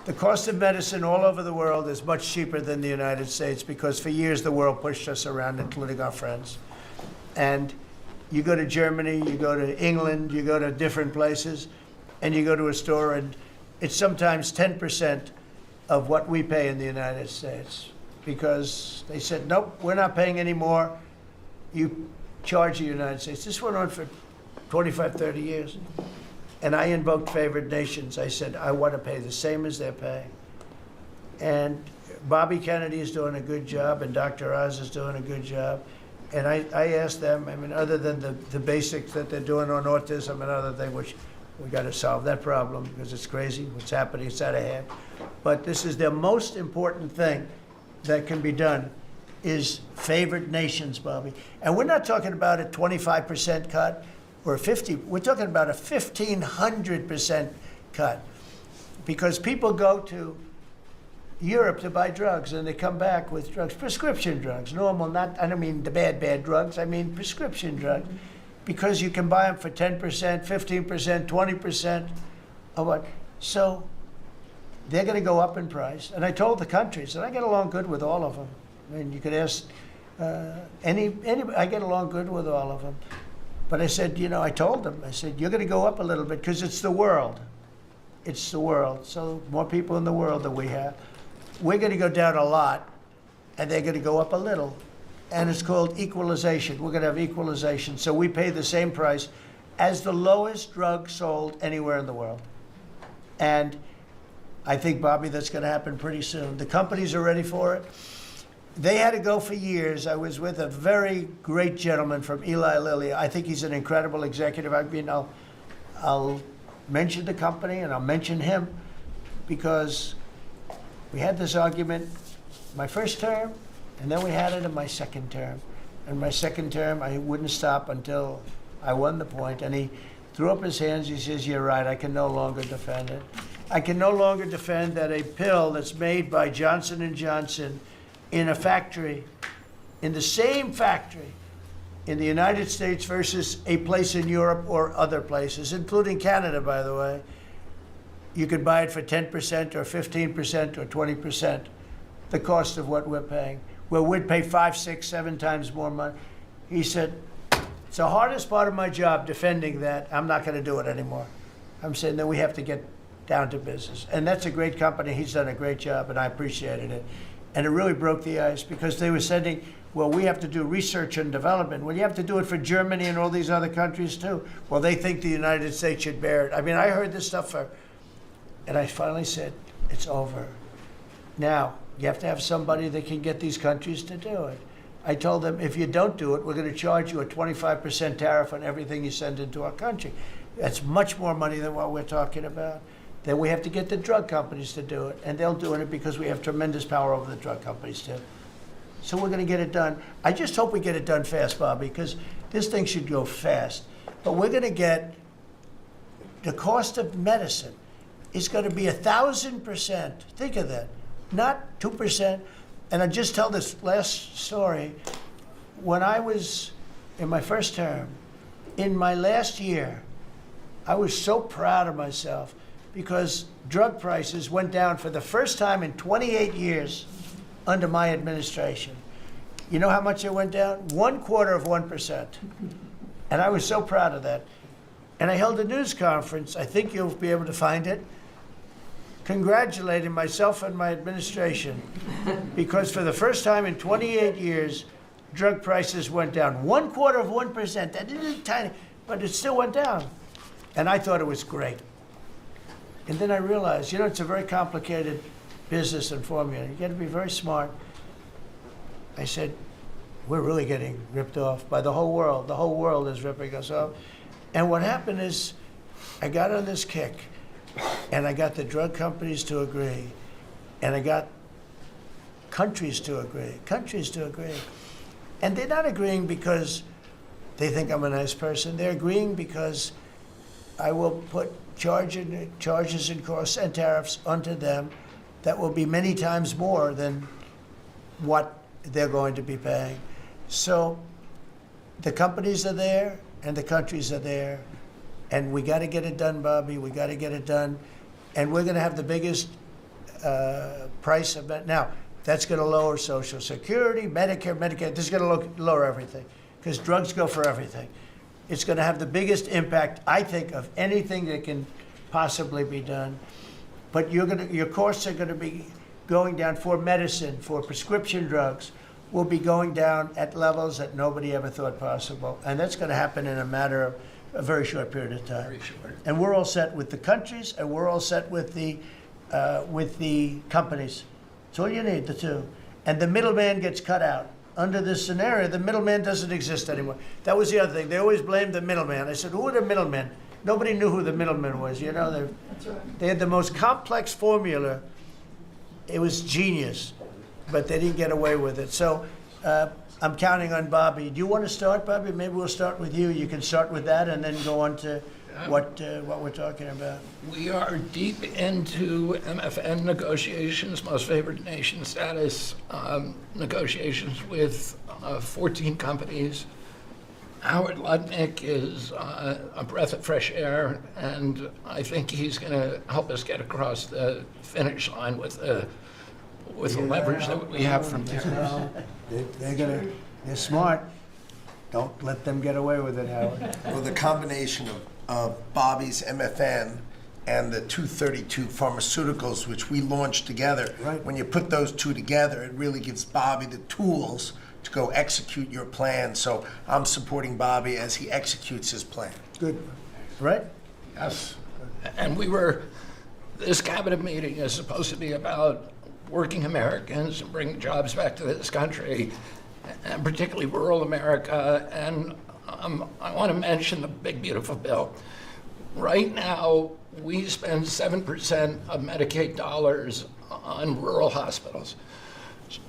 The cost of medicine all over the world is much cheaper than the United States because for years the world pushed us around, including our friends. And you go to Germany, you go to England, you go to different places, and you go to a store, and it's sometimes 10% of what we pay in the United States because they said, nope, we're not paying any more. You charge the United States. This went on for 25, 30 years. And I invoked favored nations. I said, I want to pay the same as they're paying. And Bobby Kennedy is doing a good job, and Dr. Oz is doing a good job. And I asked them, I mean, other than the basics that they're doing on autism and other things, which we got to solve that problem because it's crazy what's happening, it's out of hand. But this is the most important thing that can be done is favored nations, Bobby. And we're not talking about a 25% cut or 50, we're talking about a 1,500% cut. Because people go to Europe to buy drugs and they come back with drugs, prescription drugs, normal, not, I don't mean the bad drugs, I mean prescription drugs. Because you can buy them for 10%, 15%, 20% of what. So they're going to go up in price. And I told the countries, and I get along good with all of them. I mean, you could ask anybody, I get along good with all of them. But I said, you know, I told them, I said, you're going to go up a little bit because it's the world. It's the world. So more people in the world than we have. We're going to go down a lot, and they're going to go up a little. And it's called equalization. We're going to have equalization. So we pay the same price as the lowest drug sold anywhere in the world. And I think, Bobby, that's going to happen pretty soon. The companies are ready for it. They had to go for years. I was with a very great gentleman from Eli Lilly. I think he's an incredible executive. I mean, I'll mention the company and I'll mention him because we had this argument my first term, and then we had it in my second term. In my second term, I wouldn't stop until I won the point. And he threw up his hands. He says, you're right, I can no longer defend it. I can no longer defend that a pill that's made by Johnson & Johnson in a factory, in the same factory in the United States versus a place in Europe or other places, including Canada, by the way, you could buy it for 10% or 15% or 20%, the cost of what we're paying. Well, we'd pay 5, 6, 7 times more money. He said, it's the hardest part of my job, defending that. I'm not going to do it anymore. I'm saying that we have to get down to business. And that's a great company. He's done a great job, and I appreciated it. And it really broke the ice because they were sending, well, we have to do research and development. Well, you have to do it for Germany and all these other countries too. Well, they think the United States should bear it. I mean, I heard this stuff and I finally said, it's over. Now, you have to have somebody that can get these countries to do it. I told them, if you don't do it, we're going to charge you a 25% tariff on everything you send into our country. That's much more money than what we're talking about. Then we have to get the drug companies to do it, and they'll do it because we have tremendous power over the drug companies too. So we're going to get it done. I just hope we get it done fast, Bobby, because this thing should go fast. But we're going to get the cost of medicine is going to be 1,000%. Think of that, not 2%. And I just tell this last story. When I was in my first term, in my last year, I was so proud of myself because drug prices went down for the first time in 28 years under my administration. You know how much they went down? 1/4%. And I was so proud of that. And I held a news conference, I think you'll be able to find it, congratulating myself and my administration because for the first time in 28 years, drug prices went down 1/4%. That is tiny, but it still went down. And I thought it was great. And then I realized, you know, it's a very complicated business and formula. You got to be very smart. I said, we're really getting ripped off by the whole world. The whole world is ripping us off. And what happened is I got on this kick and I got the drug companies to agree and I got countries to agree. And they're not agreeing because they think I'm a nice person. They're agreeing because I will put charges and costs and tariffs onto them that will be many times more than what they're going to be paying. So the companies are there and the countries are there, and we got to get it done, Bobby. We got to get it done, and we're going to have the biggest price of that. Now, that's going to lower Social Security, Medicare, This is going to lower everything because drugs go for everything. It's going to have the biggest impact, I think, of anything that can possibly be done. But your costs are going to be going down for medicine, for prescription drugs, will be going down at levels that nobody ever thought possible. And that's going to happen in a matter of a very short period of time. Very short. And we're all set with the countries, and we're all set with the companies. That's all you need, the two. And the middleman gets cut out. Under this scenario, the middleman doesn't exist anymore. That was the other thing. They always blamed the middleman. I said, who are the middlemen? Nobody knew who the middleman was. You know, they had the most complex formula. It was genius, but they didn't get away with it. So I'm counting on Bobby. Do you want to start, Bobby? Maybe we'll start with you. You can start with that and then go on to what we're talking about. We are deep into MFN negotiations, most favored nation status negotiations with 14 companies. Howard Lutnick is a breath of fresh air, and I think he's going to help us get across the finish line with the leverage that we have from there. They're smart. Don't let them get away with it, Howard. Well, the combination of Bobby's MFN and the 232 Pharmaceuticals, which we launched together, when you put those two together, it really gives Bobby the tools to go execute your plan. So I'm supporting Bobby as he executes his plan. Good. Right? Yes. And this cabinet meeting is supposed to be about working Americans and bringing jobs back to this country, and particularly rural America. And I want to mention the big, beautiful bill. Right now, we spend 7% of Medicaid dollars on rural hospitals.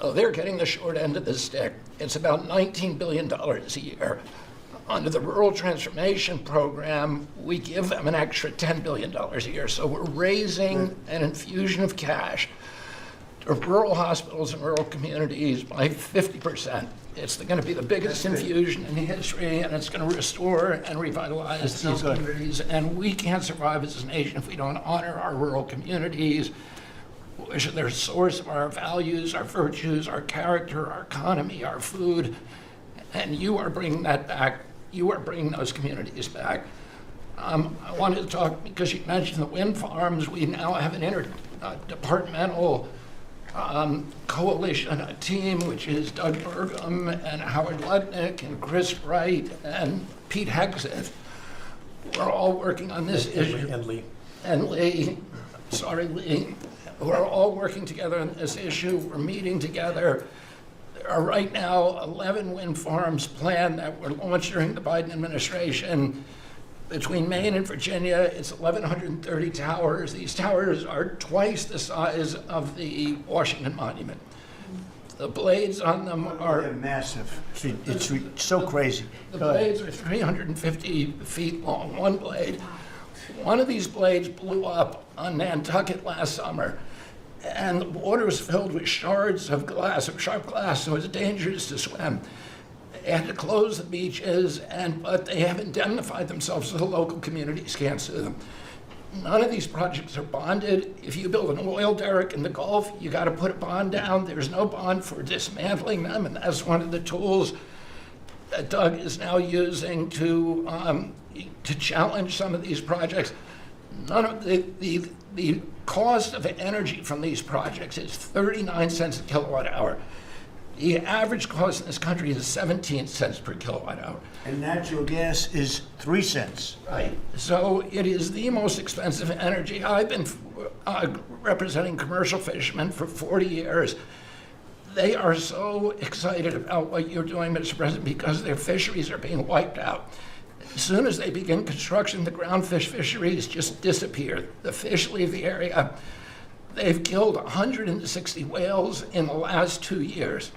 So they're getting the short end of the stick. It's about $19 billion a year. Under the Rural Transformation Program, we give them an extra $10 billion a year. So we're raising an infusion of cash to rural hospitals and rural communities by 50%. It's going to be the biggest infusion in history, and it's going to restore and revitalize these communities. And we can't survive as a nation if we don't honor our rural communities, which are the source of our values, our virtues, our character, our economy, our food. And you are bringing that back. You are bringing those communities back. I wanted to talk, because you mentioned the wind farms, we now have an interdepartmental coalition, a team, which is Doug Burgum and Howard Lutnick and Chris Wright and Pete Hegseth. We're all working on this issue. And Lee. Sorry, Lee. We're all working together on this issue. We're meeting together. There are right now 11 wind farms planned that were launched during the Biden administration. Between Maine and Virginia, it's 1,130 towers. These towers are twice the size of the Washington Monument. The blades on them are massive. It's so crazy. The blades are 350 feet long, one blade. One of these blades blew up on Nantucket last summer, and the water was filled with shards of glass, of sharp glass, so it was dangerous to swim. They had to close the beaches, but they have indemnified themselves so the local communities can't sue them. None of these projects are bonded. If you build an oil derrick in the Gulf, you got to put a bond down. There's no bond for dismantling them, and that's one of the tools that Doug is now using to challenge some of these projects. None of the cost of energy from these projects is 39 cents a kilowatt hour. The average cost in this country is 17 cents per kilowatt hour. And natural gas is 3 cents. Right. So it is the most expensive energy. I've been representing commercial fishermen for 40 years. They are so excited about what you're doing, Mr. President, because their fisheries are being wiped out. As soon as they begin construction, the groundfish fisheries just disappear. The fish leave the area. They've killed 160 whales in the last 2 years.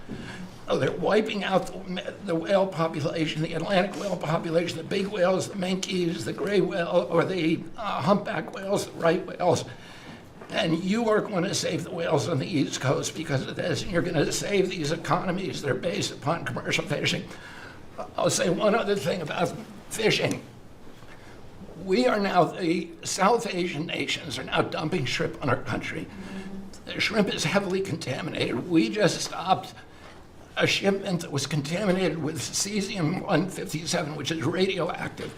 Oh, they're wiping out the whale population, the Atlantic whale population, the big whales, the minkies, the gray whale, or the humpback whales, the right whales. And you are going to save the whales on the East Coast because of this, and you're going to save these economies that are based upon commercial fishing. I'll say one other thing about fishing. We are now, the South Asian nations are now dumping shrimp on our country. The shrimp is heavily contaminated. We just stopped a shipment that was contaminated with cesium-157, which is radioactive.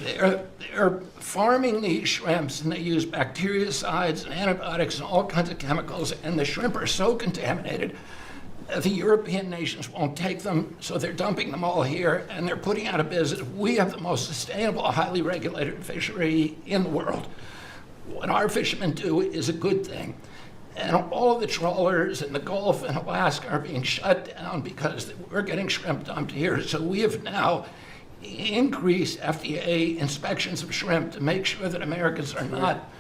They're farming these shrimps, and they use bactericides and antibiotics and all kinds of chemicals, and the shrimp are so contaminated that the European nations won't take them, so they're dumping them all here, and they're putting out of business. We have the most sustainable, highly regulated fishery in the world. What our fishermen do is a good thing. And all of the trawlers in the Gulf and Alaska are being shut down because we're getting shrimp dumped here. So we have now increased FDA inspections of shrimp to make sure that Americans are not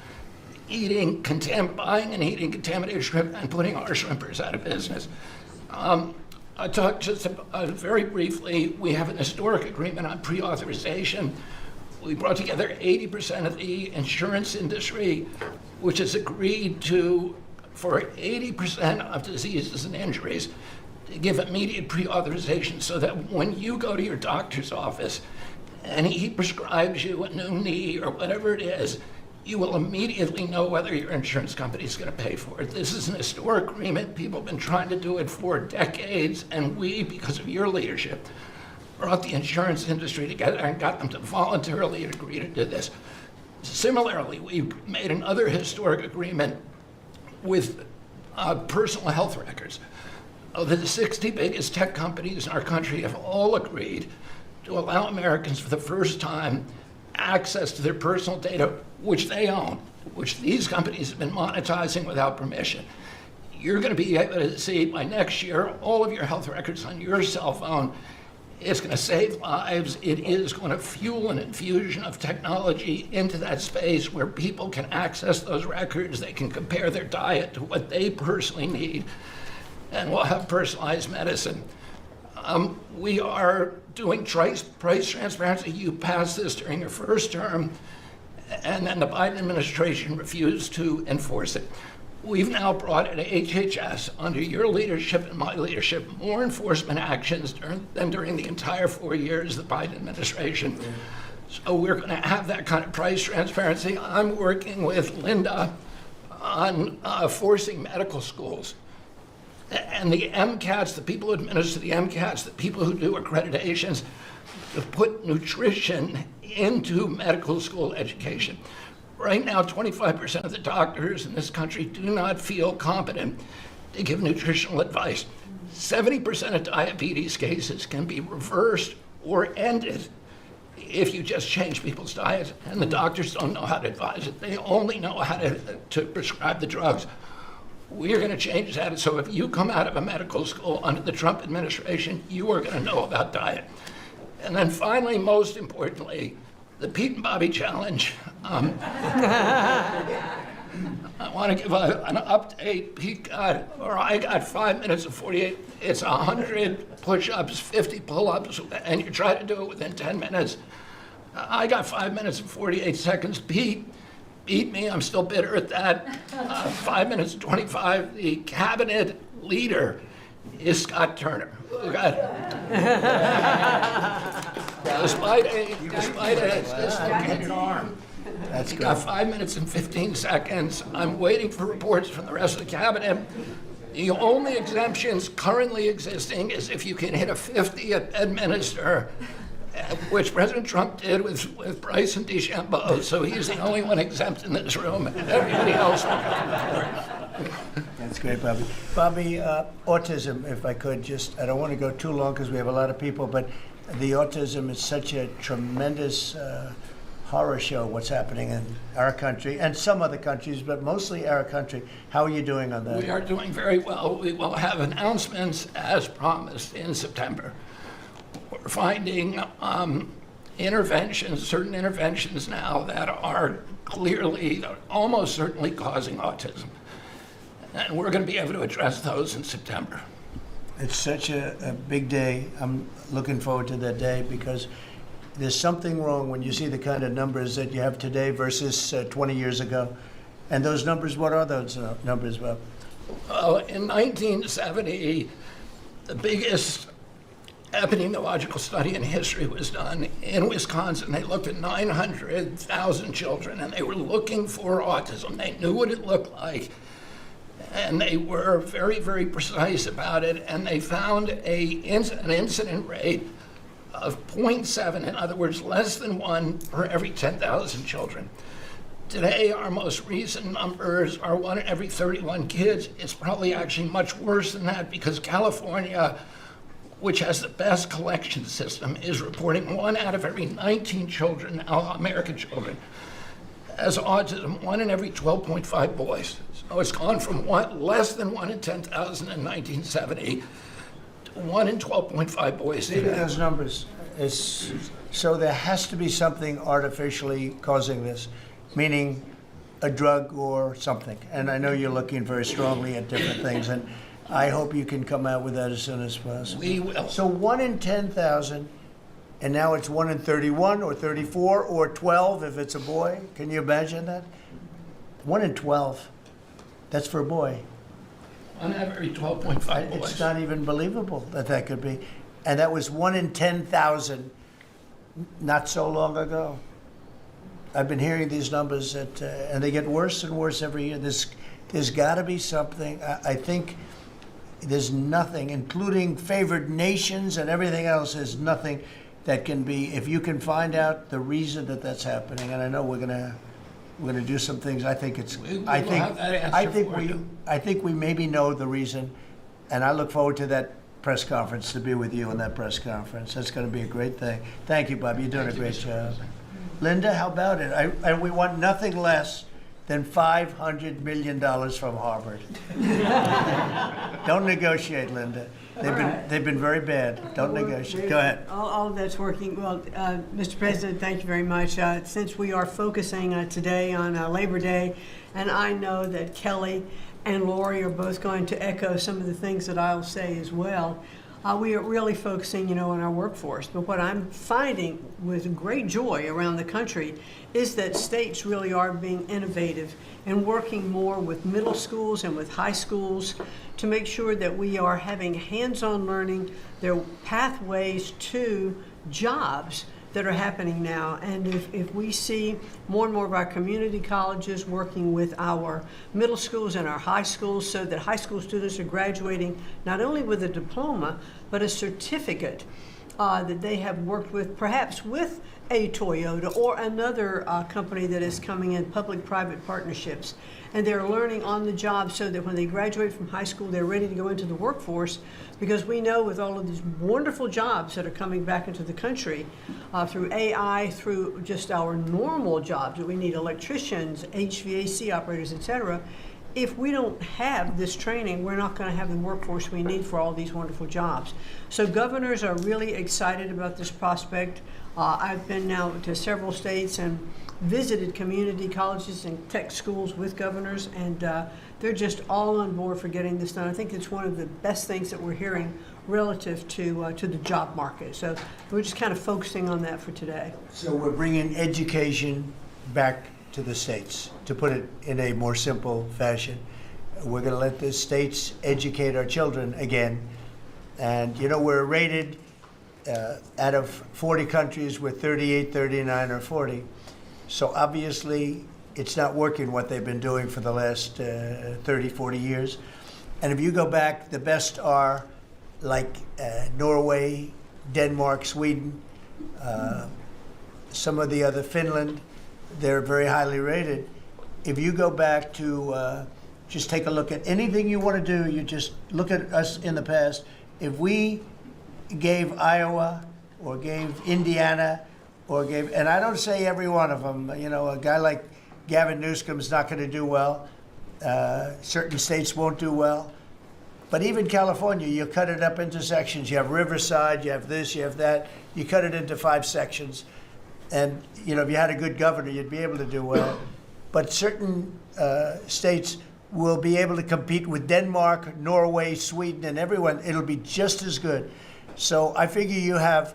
buying and eating contaminated shrimp and putting our shrimpers out of business. I talked just very briefly, we have an historic agreement on pre-authorization. We brought together 80% of the insurance industry, which has agreed to, for 80% of diseases and injuries, to give immediate pre-authorization so that when you go to your doctor's office and he prescribes you a new knee or whatever it is, you will immediately know whether your insurance company is going to pay for it. This is an historic agreement. People have been trying to do it for decades, and we, because of your leadership, brought the insurance industry together and got them to voluntarily agree to do this. Similarly, we made another historic agreement with personal health records. The 60 biggest tech companies in our country have all agreed to allow Americans for the first time access to their personal data, which they own, which these companies have been monetizing without permission. You're going to be able to see by next year all of your health records on your cell phone. It's going to save lives. It is going to fuel an infusion of technology into that space where people can access those records. They can compare their diet to what they personally need, and we'll have personalized medicine. We are doing price transparency. You passed this during your first term, and then the Biden administration refused to enforce it. We've now brought at HHS, under your leadership and my leadership, more enforcement actions than during the entire 4 years of the Biden administration. So we're going to have that kind of price transparency. I'm working with Linda on forcing medical schools and the MCATs, the people who administer the MCATs, the people who do accreditations, to put nutrition into medical school education. Right now, 25% of the doctors in this country do not feel competent to give nutritional advice. 70% of diabetes cases can be reversed or ended if you just change people's diets, and the doctors don't know how to advise it. They only know how to prescribe the drugs. We're going to change that, so if you come out of a medical school under the Trump administration, you are going to know about diet. And then finally, most importantly, the Pete and Bobby Challenge. I want to give an update. I got 5 minutes and 48. It's 100 push-ups, 50 pull-ups, and you try to do it within 10 minutes. I got 5 minutes and 48 seconds. Pete beat me. I'm still bitter at that. 5 minutes and 25. The cabinet leader is Scott Turner, Despite a dislocated arm. That's You good. got 5 minutes and 15 seconds. I'm waiting for reports from the rest of the cabinet. The only exemptions currently existing is if you can hit a 50 at Bedminster, which President Trump did with Bryson DeChambeau. So he's the only one exempt in this room. Everybody else will come That's great, Bobby. Bobby, autism, if I could just, I don't want to go too long because we have a lot of people, but the autism is such a tremendous horror show, what's happening in our country and some other countries, but mostly our country. How are you doing on that? We are doing very well. We will have announcements as promised in September. We're finding interventions, certain interventions now that are clearly, almost certainly causing autism. And we're going to be able to address those in September. It's such a big day. I'm looking forward to that day because there's something wrong when you see the kind of numbers that you have today versus 20 years ago. And those numbers, what are those numbers, Bob? In 1970, the biggest epidemiological study in history was done in Wisconsin. They looked at 900,000 children, and they were looking for autism. They knew what it looked like, and they were very, very precise about it, and they found an incident rate of 0.7, in other words, less than 1 per every 10,000 children. Today, our most recent numbers are 1 in every 31 kids. It's probably actually much worse than that because California, which has the best collection system, is reporting 1 out of every 19 children, American children, as autism, 1 in every 12.5 boys. So it's gone from less than 1 in 10,000 in 1970 to 1 in 12.5 boys Maybe today. those numbers. So there has to be something artificially causing this, meaning a drug or something. And I know you're looking very strongly at different things, and I hope you can come out with that as soon as possible. We will. So 1 in 10,000, and now it's 1 in 31 or 34 or 12 if it's a boy. Can you imagine that? 1 in 12. That's for a boy. 1 out of every 12.5 boys. It's not even believable that that could be. And that was 1 in 10,000 not so long ago. I've been hearing these numbers that, and they get worse and worse every year. There's got to be something. I think there's nothing, including favored nations and everything else, there's nothing that can be, if you can find out the reason that that's happening, and I know we're gonna do some things. I think it's, I think we maybe know the reason, and I look forward to that press conference, to be with you in that press conference. That's going to be a great thing. Thank you, Bob. You're doing a great job. Linda, how about it? And we want nothing less than $500 million from Harvard. Don't negotiate, Linda. They've been very bad. Don't negotiate. Go ahead. All of that's working. Well, Mr. President, thank you very much. Since we are focusing today on Labor Day, and I know that Kelly and Lori are both going to echo some of the things that I'll say as well. We are really focusing, on our workforce. But what I'm finding with great joy around the country is that states really are being innovative and working more with middle schools and with high schools to make sure that we are having hands-on learning, their pathways to jobs that are happening now. And if we see more and more of our community colleges working with our middle schools and our high schools so that high school students are graduating not only with a diploma, but a certificate that they have worked with, perhaps with a Toyota or another company that is coming in, public-private partnerships. And they're learning on the job so that when they graduate from high school, they're ready to go into the workforce, because we know with all of these wonderful jobs that are coming back into the country through AI, through just our normal jobs, that we need electricians, HVAC operators, et cetera. If we don't have this training, we're not going to have the workforce we need for all these wonderful jobs. So governors are really excited about this prospect. I've been now to several states and visited community colleges and tech schools with governors, and they're just all on board for getting this done. I think it's one of the best things that we're hearing relative to the job market. So we're just kind of focusing on that for today. So we're bringing education back to the states, to put it in a more simple fashion. We're going to let the states educate our children again And, you know, we're rated out of 40 countries, we're 38, 39, or 40. So obviously, it's not working what they've been doing for the last 30, 40 years. And if you go back, the best are like Norway, Denmark, Sweden, some of the other, Finland, they're very highly rated. If you go back to just take a look at anything you want to do, you just look at us in the past. If we gave Iowa or gave Indiana or gave, and I don't say every one of them, you know, a guy like Gavin Newsom's not going to do well. Certain states won't do well. But even California, you cut it up into sections. You have Riverside, you have this, you have that. You cut it into 5 sections. And, you know, if you had a good governor, you'd be able to do well. But certain states will be able to compete with Denmark, Norway, Sweden, and everyone. It'll be just as good. So I figure you have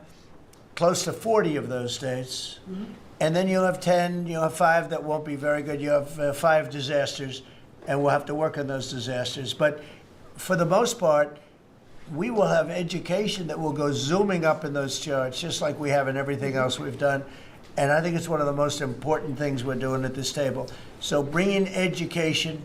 close to 40 of those states. Mm-hmm. And then you'll have 10, you'll have 5 that won't be very good. You have 5 disasters, and we'll have to work on those disasters. But for the most part, we will have education that will go zooming up in those charts, just like we have in everything else we've done. And I think it's one of the most important things we're doing at this table. So bringing education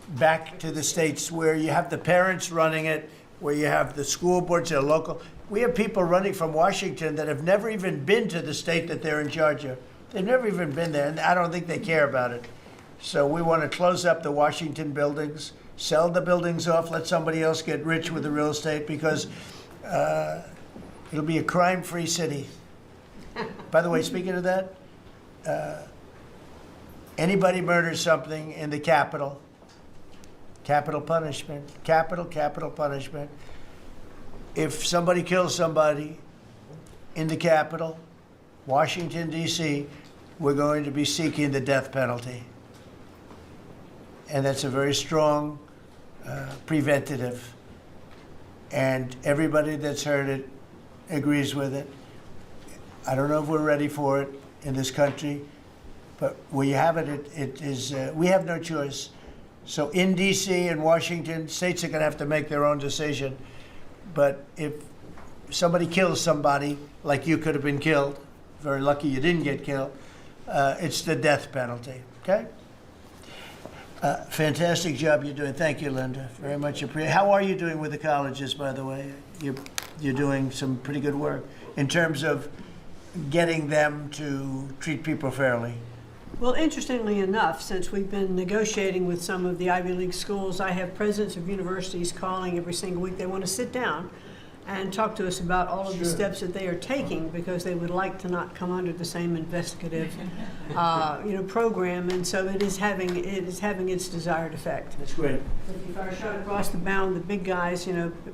back to the states where you have the parents running it, where you have the school boards that are local. We have people running from Washington that have never even been to the state that they're in charge of. They've never even been there, and I don't think they care about it. So we want to close up the Washington buildings, sell the buildings off, let somebody else get rich with the real estate, because it'll be a crime-free city. By the way, speaking of that, anybody murders something in the Capitol, capital punishment, capital punishment. If somebody kills somebody in the Capitol, Washington, D.C., we're going to be seeking the death penalty. And that's a very strong preventative. And everybody that's heard it agrees with it. I don't know if we're ready for it in this country, but where you have it, it is, we have no choice. So in D.C. and Washington, states are going to have to make their own decision. But if somebody kills somebody, like you could have been killed, very lucky you didn't get killed, it's the death penalty, okay? Fantastic job you're doing. Thank you, Linda. Very much appreciated. How are you doing with the colleges, by the way? You're doing some pretty good work in terms of getting them to treat people fairly. Well, interestingly enough, since we've been negotiating with some of the Ivy League schools, I have presidents of universities calling every single week. They want to sit down and talk to us about all of the steps that they are taking, because they would like to not come under the same investigative program, and so it is having its desired effect. That's great. If I shot across the bound, the big guys,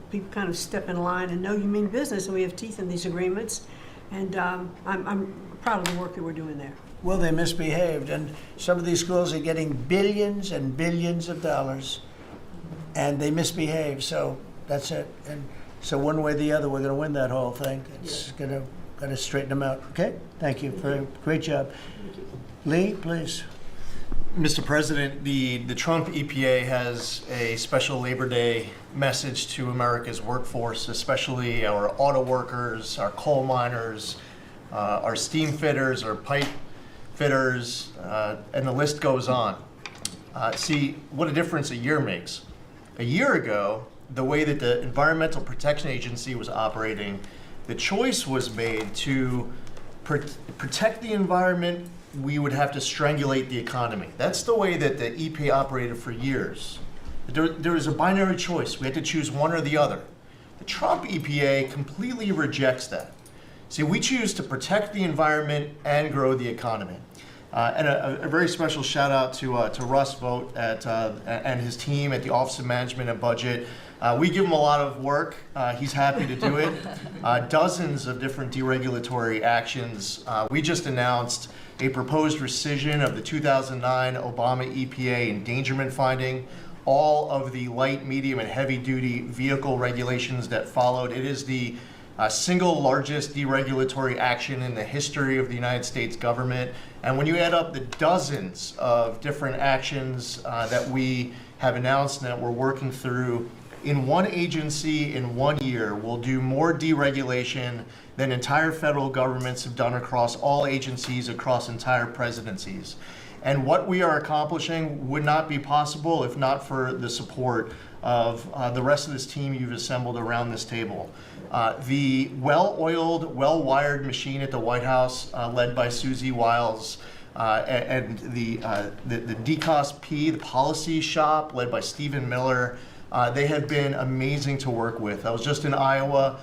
people kind of step in line and know you mean business, and we have teeth in these agreements, and I'm proud of the work that we're doing there. Well, they misbehaved, and some of these schools are getting billions and billions of dollars, and they misbehave, so that's it. And so one way or the other, we're going to win that whole thing. It's going to straighten them out. Okay? Thank you. Great job. Lee, please. Mr. President, the Trump EPA has a special Labor Day message to America's workforce, especially our auto workers, our coal miners, our steam fitters, our pipe fitters, and the list goes on. See what a difference a year makes. A year ago, the way that the Environmental Protection Agency was operating, the choice was made to protect the environment. We would have to strangulate the economy. That's the way that the EPA operated for years. There was a binary choice. We had to choose one or the other. The Trump EPA completely rejects that. See, we choose to protect the environment and grow the economy. And a very special shout out to Russ Vogt and his team at the Office of Management and Budget. We give him a lot of work. He's happy to do it. Dozens of different deregulatory actions. We just announced a proposed rescission of the 2009 Obama EPA endangerment finding, all of the light, medium, and heavy-duty vehicle regulations that followed. It is the single largest deregulatory action in the history of the United States government. And when you add up the dozens of different actions that we have announced and that we're working through, in one agency in 1 year will do more deregulation than entire federal governments have done across all agencies, across entire presidencies. And what we are accomplishing would not be possible if not for the support of the rest of this team you've assembled around this table. The well-oiled, well-wired machine at the White House, led by Susie Wiles, and the DCOSP, the policy shop, led by Stephen Miller, they have been amazing to work with. I was just in Iowa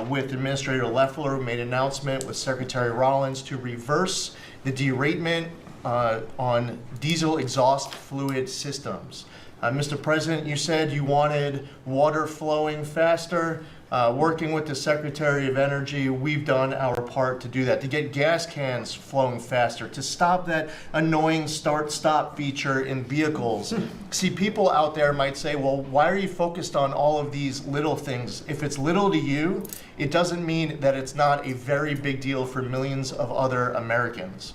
with Administrator Loeffler, who made an announcement with Secretary Rollins to reverse the deratement on diesel exhaust fluid systems. Mr. President, you said you wanted water flowing faster. Working with the Secretary of Energy, we've done our part to do that, to get gas cans flowing faster, to stop that annoying start-stop feature in vehicles. See, people out there might say, well, why are you focused on all of these little things? If it's little to you, it doesn't mean that it's not a very big deal for millions of other Americans.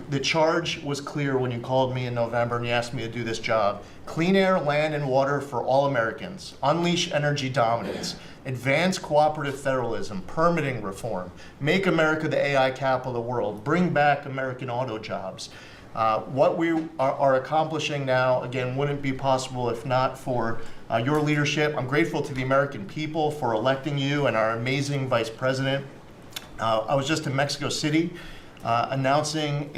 The charge was clear when you called me in November and you asked me to do this job. Clean air, land, and water for all Americans. Unleash energy dominance. Advance cooperative federalism. Permitting reform. Make America the AI capital of the world. Bring back American auto jobs. What we are accomplishing now, again, wouldn't be possible if not for your leadership. I'm grateful to the American people for electing you and our amazing Vice President. I was just in Mexico City announcing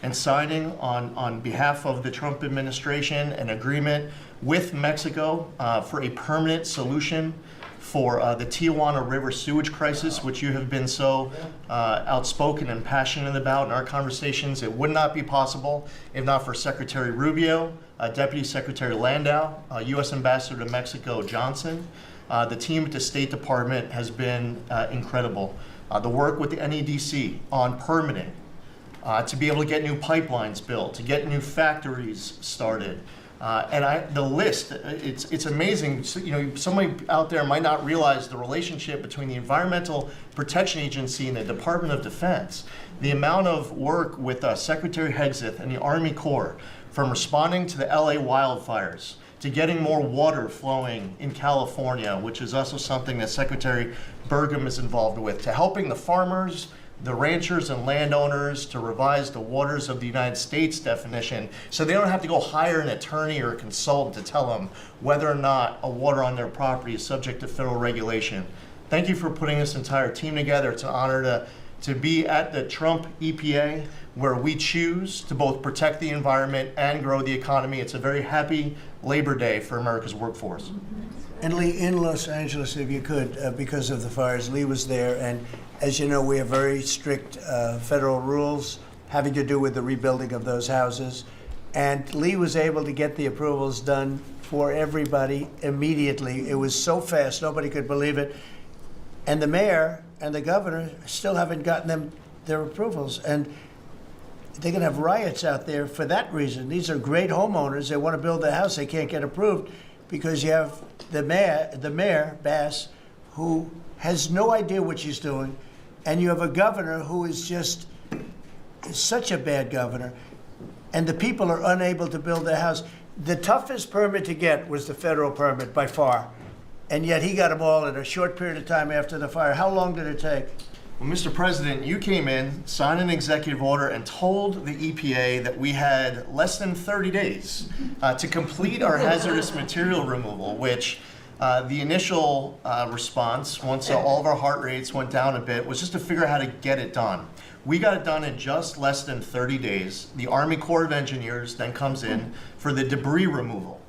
and signing on behalf of the Trump administration an agreement with Mexico for a permanent solution for the Tijuana River sewage crisis, which you have been so outspoken and passionate about in our conversations. It would not be possible if not for Secretary Rubio, Deputy Secretary Landau, U.S. Ambassador to Mexico Johnson. The team at the State Department has been incredible. The work with the NEDC on permitting, to be able to get new pipelines built, to get new factories started. The list, it's amazing. So, you know, somebody out there might not realize the relationship between the Environmental Protection Agency and the Department of Defense. The amount of work with Secretary Hegseth and the Army Corps, from responding to the LA wildfires, to getting more water flowing in California, which is also something that Secretary Burgum is involved with, to helping the farmers, the ranchers and landowners to revise the waters of the United States definition so they don't have to go hire an attorney or a consultant to tell them whether or not a water on their property is subject to federal regulation. Thank you for putting this entire team together. It's an honor to be at the Trump EPA, where we choose to both protect the environment and grow the economy. It's a very happy Labor Day for America's workforce. And Lee, in Los Angeles, if you could, because of the fires, Lee was there, and as you know, we have very strict federal rules having to do with the rebuilding of those houses. And Lee was able to get the approvals done for everybody immediately. It was so fast, nobody could believe it. And the mayor and the governor still haven't gotten their approvals. And they're going to have riots out there for that reason. These are great homeowners. They want to build their house. They can't get approved because you have the mayor, Bass, who has no idea what she's doing. And you have a governor who is such a bad governor. And the people are unable to build their house. The toughest permit to get was the federal permit by far. And yet he got them all in a short period of time after the fire. How long did it take? Well, Mr. President, you came in, signed an executive order, and told the EPA that we had less than 30 days to complete our hazardous material removal, which the initial response, once all of our heart rates went down a bit, was just to figure out how to get it done. We got it done in just less than 30 days. The Army Corps of Engineers then comes in for the debris removal.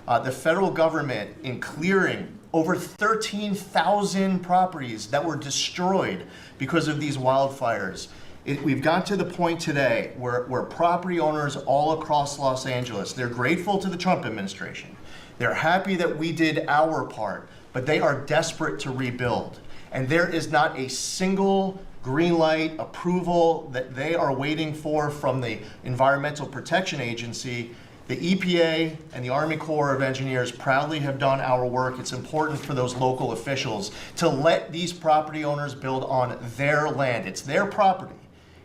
The federal government, in clearing over 13,000 properties that were destroyed because of these wildfires. We've got to the point today where property owners all across Los Angeles, they're grateful to the Trump administration. They're happy that we did our part, but they are desperate to rebuild. And there is not a single green light approval that they are waiting for from the Environmental Protection Agency. The EPA and the Army Corps of Engineers proudly have done our work. It's important for those local officials to let these property owners build on their land. It's their property.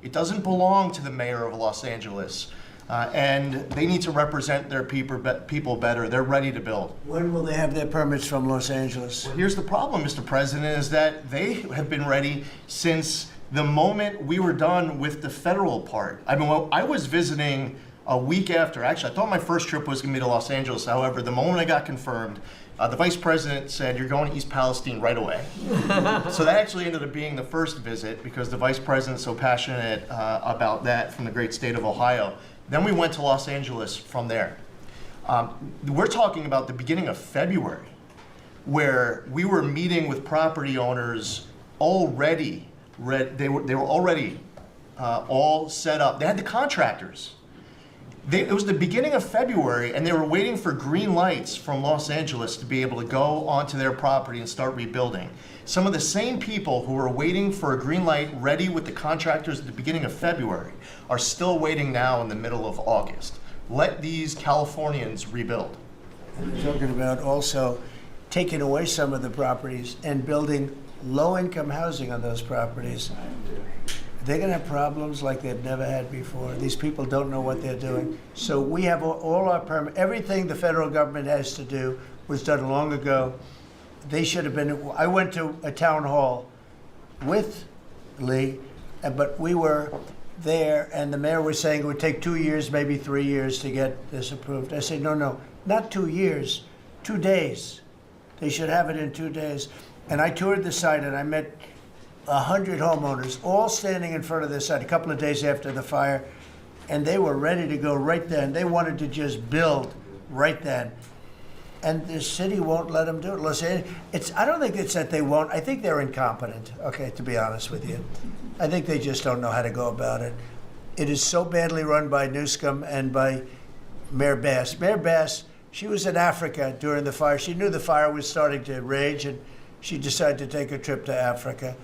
It doesn't belong to the mayor of Los Angeles And they need to represent their people better. They're ready to build. When will they have their permits from Los Angeles? Well, here's the problem, Mr. President, is that they have been ready since the moment we were done with the federal part. I mean, I was visiting a week after. Actually, I thought my first trip was going to be to Los Angeles. However, the moment I got confirmed, the vice president said, "You're going to East Palestine right away." So that actually ended up being the first visit because the vice president's so passionate about that from the great state of Ohio. Then we went to Los Angeles from there. We're talking about the beginning of February, where we were meeting with property owners already. They were already all set up. They had the contractors. It was the beginning of February, and they were waiting for green lights from Los Angeles to be able to go onto their property and start rebuilding. Some of the same people who were waiting for a green light ready with the contractors at the beginning of February are still waiting now in the middle of August. Let these Californians rebuild. And we're talking about also taking away some of the properties and building low-income housing on those properties. They're going to have problems like they've never had before. These people don't know what they're doing. So we have all our everything the federal government has to do was done long ago. They should have been. I went to a town hall with Lee, but we were there, and the mayor was saying it would take 2 years, maybe 3 years to get this approved. I said, no, not 2 years, 2 days. They should have it in 2 days. And I toured the site, and I met 100 homeowners, all standing in front of the site a couple of days after the fire, and they were ready to go right then. They wanted to just build right then. And the city won't let them do it. Los Angeles, I don't think it's that they won't. I think they're incompetent, okay, to be honest with you. I think they just don't know how to go about it. It is so badly run by Newscomb and by Mayor Bass. Mayor Bass, she was in Africa during the fire. She knew the fire was starting to rage, and she decided to take a trip to Africa.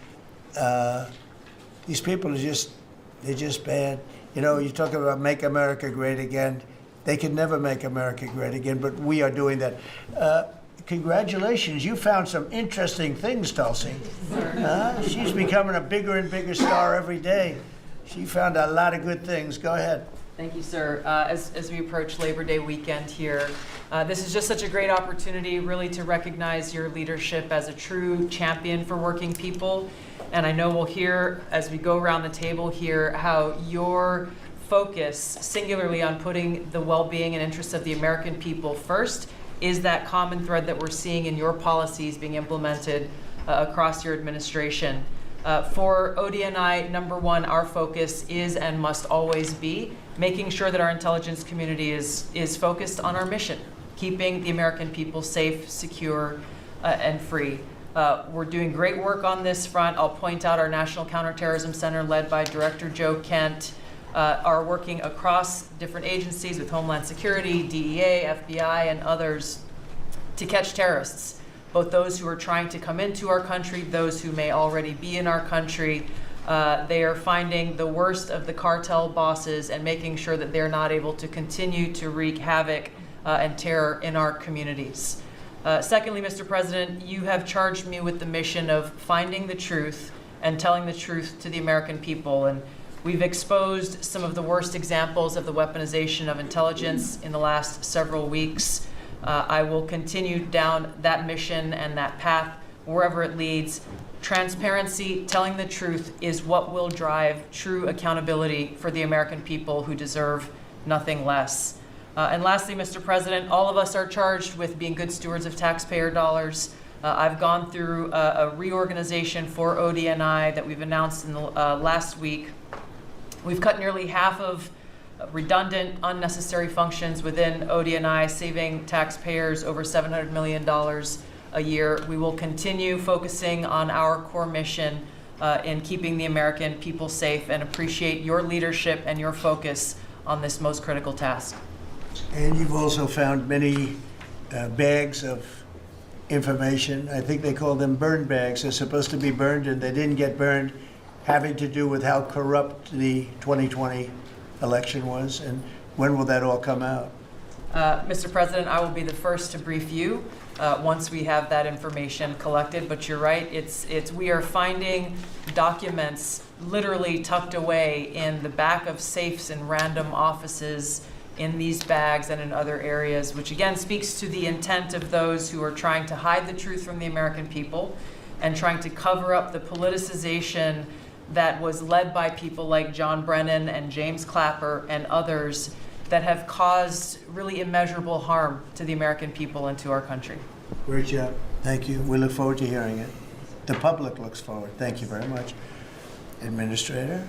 These people they're just bad. You know, you talk about make America great again. They can never make America great again, but we are doing that. Congratulations, you found some interesting things, Tulsi. She's becoming a bigger and bigger star every day. She found a lot of good things. Go ahead. Thank you, sir. As we approach Labor Day weekend here, this is just such a great opportunity really to recognize your leadership as a true champion for working people. And I know we'll hear, as we go around the table here, how your focus singularly on putting the well-being and interests of the American people first is that common thread that we're seeing in your policies being implemented across your administration. For ODNI, number one, our focus is and must always be making sure that our intelligence community is focused on our mission, keeping the American people safe, secure, and free. We're doing great work on this front. I'll point out our National Counterterrorism Center, led by Director Joe Kent, are working across different agencies with Homeland Security, DEA, FBI, and others to catch terrorists, both those who are trying to come into our country, those who may already be in our country. They are finding the worst of the cartel bosses and making sure that they're not able to continue to wreak havoc and terror in our communities. Secondly, Mr. President, you have charged me with the mission of finding the truth and telling the truth to the American people. And we've exposed some of the worst examples of the weaponization of intelligence in the last several weeks. I will continue down that mission and that path wherever it leads. Transparency, telling the truth, is what will drive true accountability for the American people who deserve nothing less. And lastly, Mr. President, all of us are charged with being good stewards of taxpayer dollars. I've gone through a reorganization for ODNI that we've announced in the last week. We've cut nearly half of redundant, unnecessary functions within ODNI, saving taxpayers over $700 million a year. We will continue focusing on our core mission in keeping the American people safe, and appreciate your leadership and your focus on this most critical task. And you've also found many bags of information. I think they call them burn bags. They're supposed to be burned and they didn't get burned, having to do with how corrupt the 2020 election was. And when will that all come out? Mr. President, I will be the first to brief you once we have that information collected. But you're right, we are finding documents literally tucked away in the back of safes in random offices, in these bags and in other areas, which again speaks to the intent of those who are trying to hide the truth from the American people and trying to cover up the politicization that was led by people like John Brennan and James Clapper and others that have caused really immeasurable harm to the American people and to our country. Great job. Thank you. We look forward to hearing it. The public looks forward. Thank you very much. Administrator?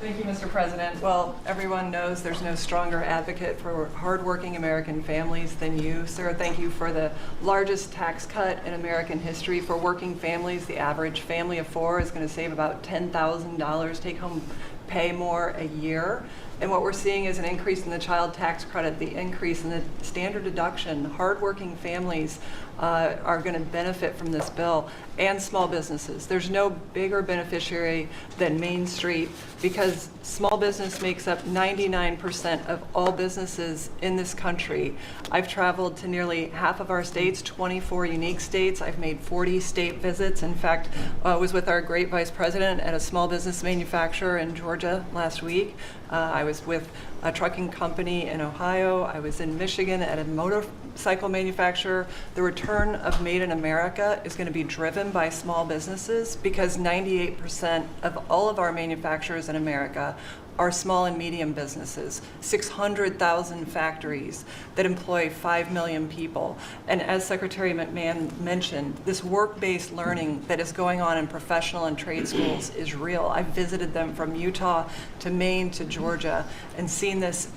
Thank you, Mr. President. Well, everyone knows there's no stronger advocate for hardworking American families than you, sir. Thank you for the largest tax cut in American history for working families. The average family of four is going to save about $10,000 take-home pay more a year. And what we're seeing is an increase in the child tax credit, the increase in the standard deduction. Hardworking families are going to benefit from this bill, and small businesses. There's no bigger beneficiary than Main Street, because small business makes up 99% of all businesses in this country. I've traveled to nearly half of our states, 24 unique states. I've made 40 state visits. In fact, I was with our great vice president at a small business manufacturer in Georgia last week. I was with a trucking company in Ohio. I was in Michigan at a motorcycle manufacturer. The return of Made in America is going to be driven by small businesses, because 98% of all of our manufacturers in America are small and medium businesses, 600,000 factories that employ 5 million people. And as Secretary McMahon mentioned, this work-based learning that is going on in professional and trade schools is real. I've visited them from Utah to Maine to Georgia and seen this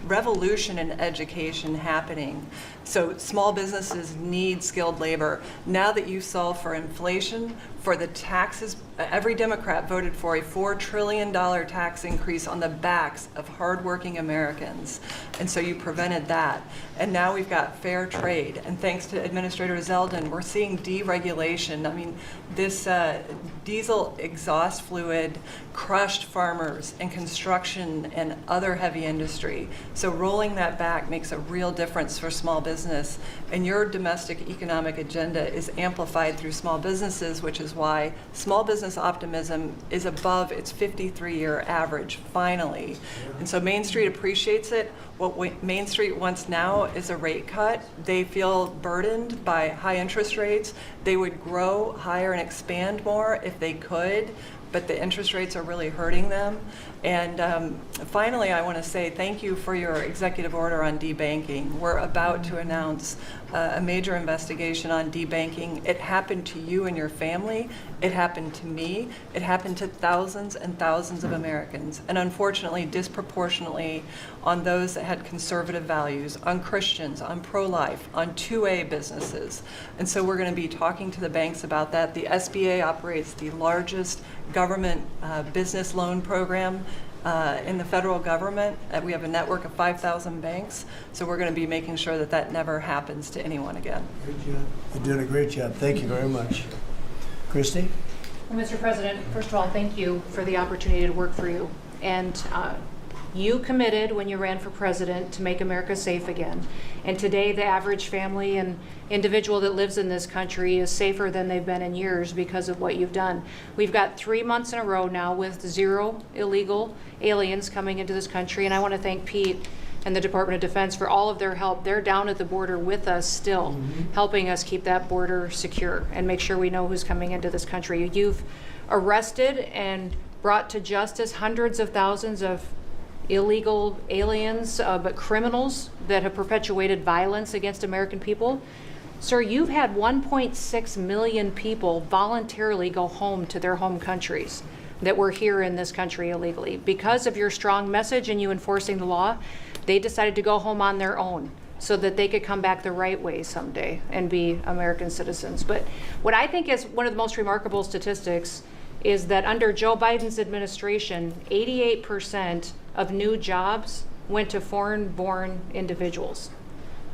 revolution in education happening. So small businesses need skilled labor. Now that you solve for inflation, for the taxes, every Democrat voted for a $4 trillion tax increase on the backs of hardworking Americans. And so you prevented that. And now we've got fair trade. And thanks to Administrator Zeldin, we're seeing deregulation. I mean, this diesel exhaust fluid crushed farmers and construction and other heavy industry. So rolling that back makes a real difference for small business. And your domestic economic agenda is amplified through small businesses, which is why small business optimism is above its 53-year average, finally. And so Main Street appreciates it. What Main Street wants now is a rate cut. They feel burdened by high interest rates. They would grow, hire, and expand more if they could, but the interest rates are really hurting them. And finally, I want to say thank you for your executive order on debanking. We're about to announce a major investigation on debanking. It happened to you and your family. It happened to me. It happened to thousands and thousands of Americans, and unfortunately, disproportionately on those that had conservative values, on Christians, on pro-life, on 2A businesses. And so we're going to be talking to the banks about that. The SBA operates the largest government business loan program in the federal government. We have a network of 5,000 banks, so we're going to be making sure that that never happens to anyone again. Great job. You're doing a great job. Thank you very much. Christy? Well, Mr. President, first of all, thank you for the opportunity to work for you. And you committed when you ran for president to make America safe again. And today, the average family and individual that lives in this country is safer than they've been in years because of what you've done. We've got 3 months in a row now with 0 illegal aliens coming into this country. And I want to thank Pete and the Department of Defense for all of their help. They're down at the border with us still, helping us keep that border secure and make sure we know who's coming into this country. You've arrested and brought to justice hundreds of thousands of illegal aliens, but criminals that have perpetuated violence against American people. Sir, you've had 1.6 million people voluntarily go home to their home countries that were here in this country illegally. Because of your strong message and you enforcing the law, they decided to go home on their own so that they could come back the right way someday and be American citizens. But what I think is one of the most remarkable statistics is that under Joe Biden's administration, 88% of new jobs went to foreign-born individuals.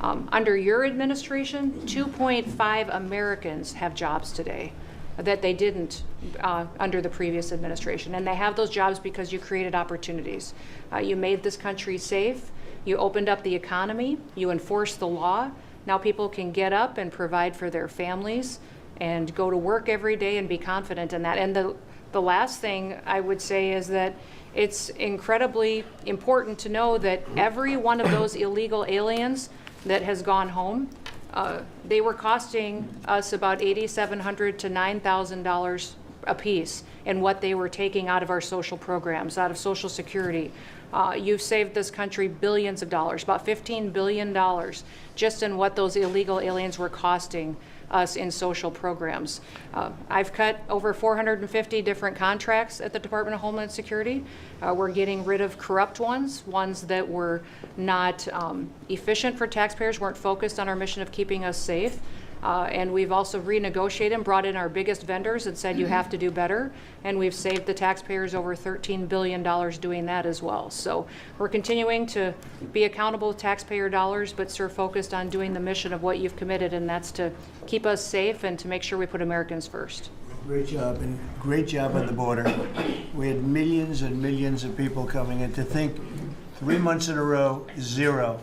Under your administration, 2.5 Americans have jobs today that they didn't under the previous administration. And they have those jobs because you created opportunities. You made this country safe. You opened up the economy. You enforced the law. Now people can get up and provide for their families and go to work every day and be confident in that. And the last thing I would say is that it's incredibly important to know that every one of those illegal aliens that has gone home, they were costing us about $8,700 to $9,000 a piece in what they were taking out of our social programs, out of Social Security. You've saved this country billions of dollars, about $15 billion, just in what those illegal aliens were costing us in social programs. I've cut over 450 different contracts at the Department of Homeland Security. We're getting rid of corrupt ones that were not efficient for taxpayers, weren't focused on our mission of keeping us safe. And we've also renegotiated and brought in our biggest vendors and said you have to do better. And we've saved the taxpayers over $13 billion doing that as well. So we're continuing to be accountable with taxpayer dollars, but sir, focused on doing the mission of what you've committed, and that's to keep us safe and to make sure we put Americans first. Great job, and great job on the border. We had millions and millions of people coming in. To think 3 months in a row, zero.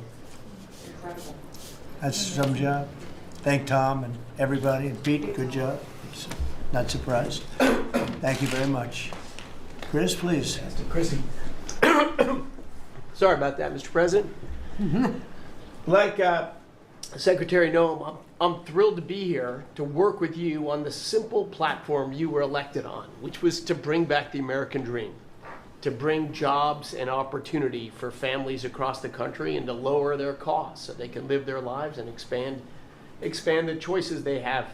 Incredible. That's some job. Thank Tom and everybody, and Pete, good job. Not surprised. Thank you very much. Chris, please. Chrissy. Sorry about that, Mr. President. Like Secretary Noem, I'm thrilled to be here to work with you on the simple platform you were elected on, which was to bring back the American dream, to bring jobs and opportunity for families across the country and to lower their costs so they can live their lives and expand the choices they have.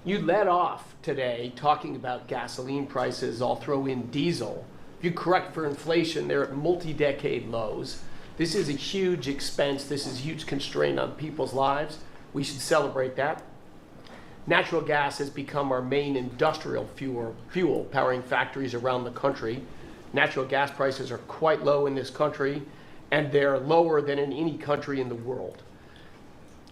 You led off today talking about gasoline prices. I'll throw in diesel. If you correct for inflation, they're at multi-decade lows. This is a huge expense. This is a huge constraint on people's lives. We should celebrate that. Natural gas has become our main industrial fuel powering factories around the country. Natural gas prices are quite low in this country, and they're lower than in any country in the world.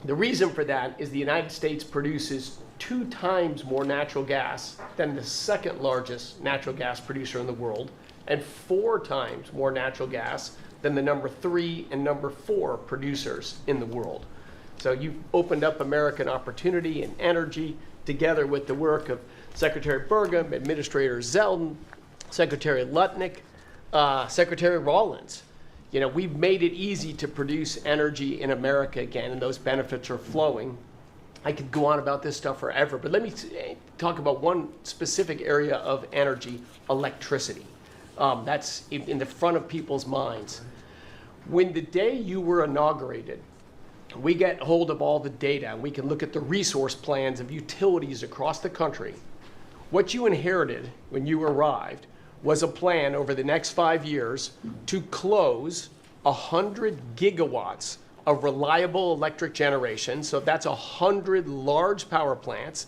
The reason for that is the United States produces 2 times more natural gas than the second largest natural gas producer in the world, and 4 times more natural gas than the number 3 and number 4 producers in the world. So you've opened up American opportunity and energy together with the work of Secretary Burgum, Administrator Zeldin, Secretary Lutnick, Secretary Rawlins. You know, we've made it easy to produce energy in America again, and those benefits are flowing. I could go on about this stuff forever, but let me talk about one specific area of energy, electricity. That's in the front of people's minds. When the day you were inaugurated, we get hold of all the data, and we can look at the resource plans of utilities across the country. What you inherited when you arrived was a plan over the next 5 years to close 100 gigawatts of reliable electric generation. So that's 100 large power plants.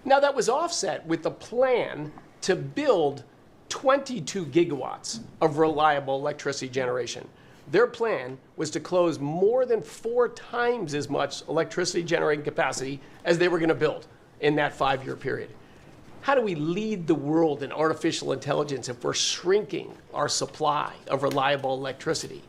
Now that was offset with a plan to build 22 gigawatts of reliable electricity generation. Their plan was to close more than 4 times as much electricity generating capacity as they were going to build in that 5-year period. How do we lead the world in artificial intelligence if we're shrinking our supply of reliable electricity?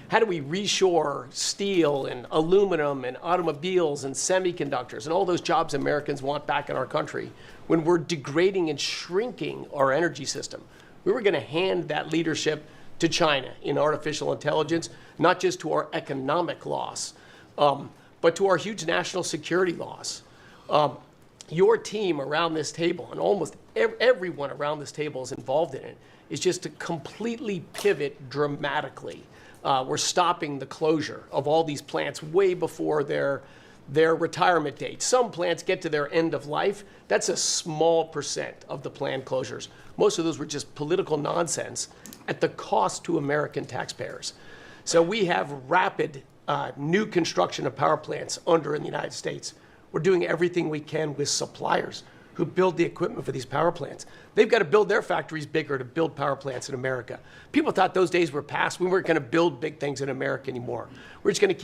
How do we reshore steel and aluminum and automobiles and semiconductors and all those jobs Americans want back in our country when we're degrading and shrinking our energy system? We were going to hand that leadership to China in artificial intelligence, not just to our economic loss, but to our huge national security loss. Your team around this table, and almost everyone around this table is involved in it, is just to completely pivot dramatically. We're stopping the closure of all these plants way before their retirement date. Some plants get to their end of life. That's a small percent of the planned closures. Most of those were just political nonsense at the cost to American taxpayers. So we have rapid new construction of power plants under in the United States. We're doing everything we can with suppliers who build the equipment for these power plants. They've got to build their factories bigger to build power plants in America. People thought those days were past. We weren't going to build big things in America anymore. We're just going to keep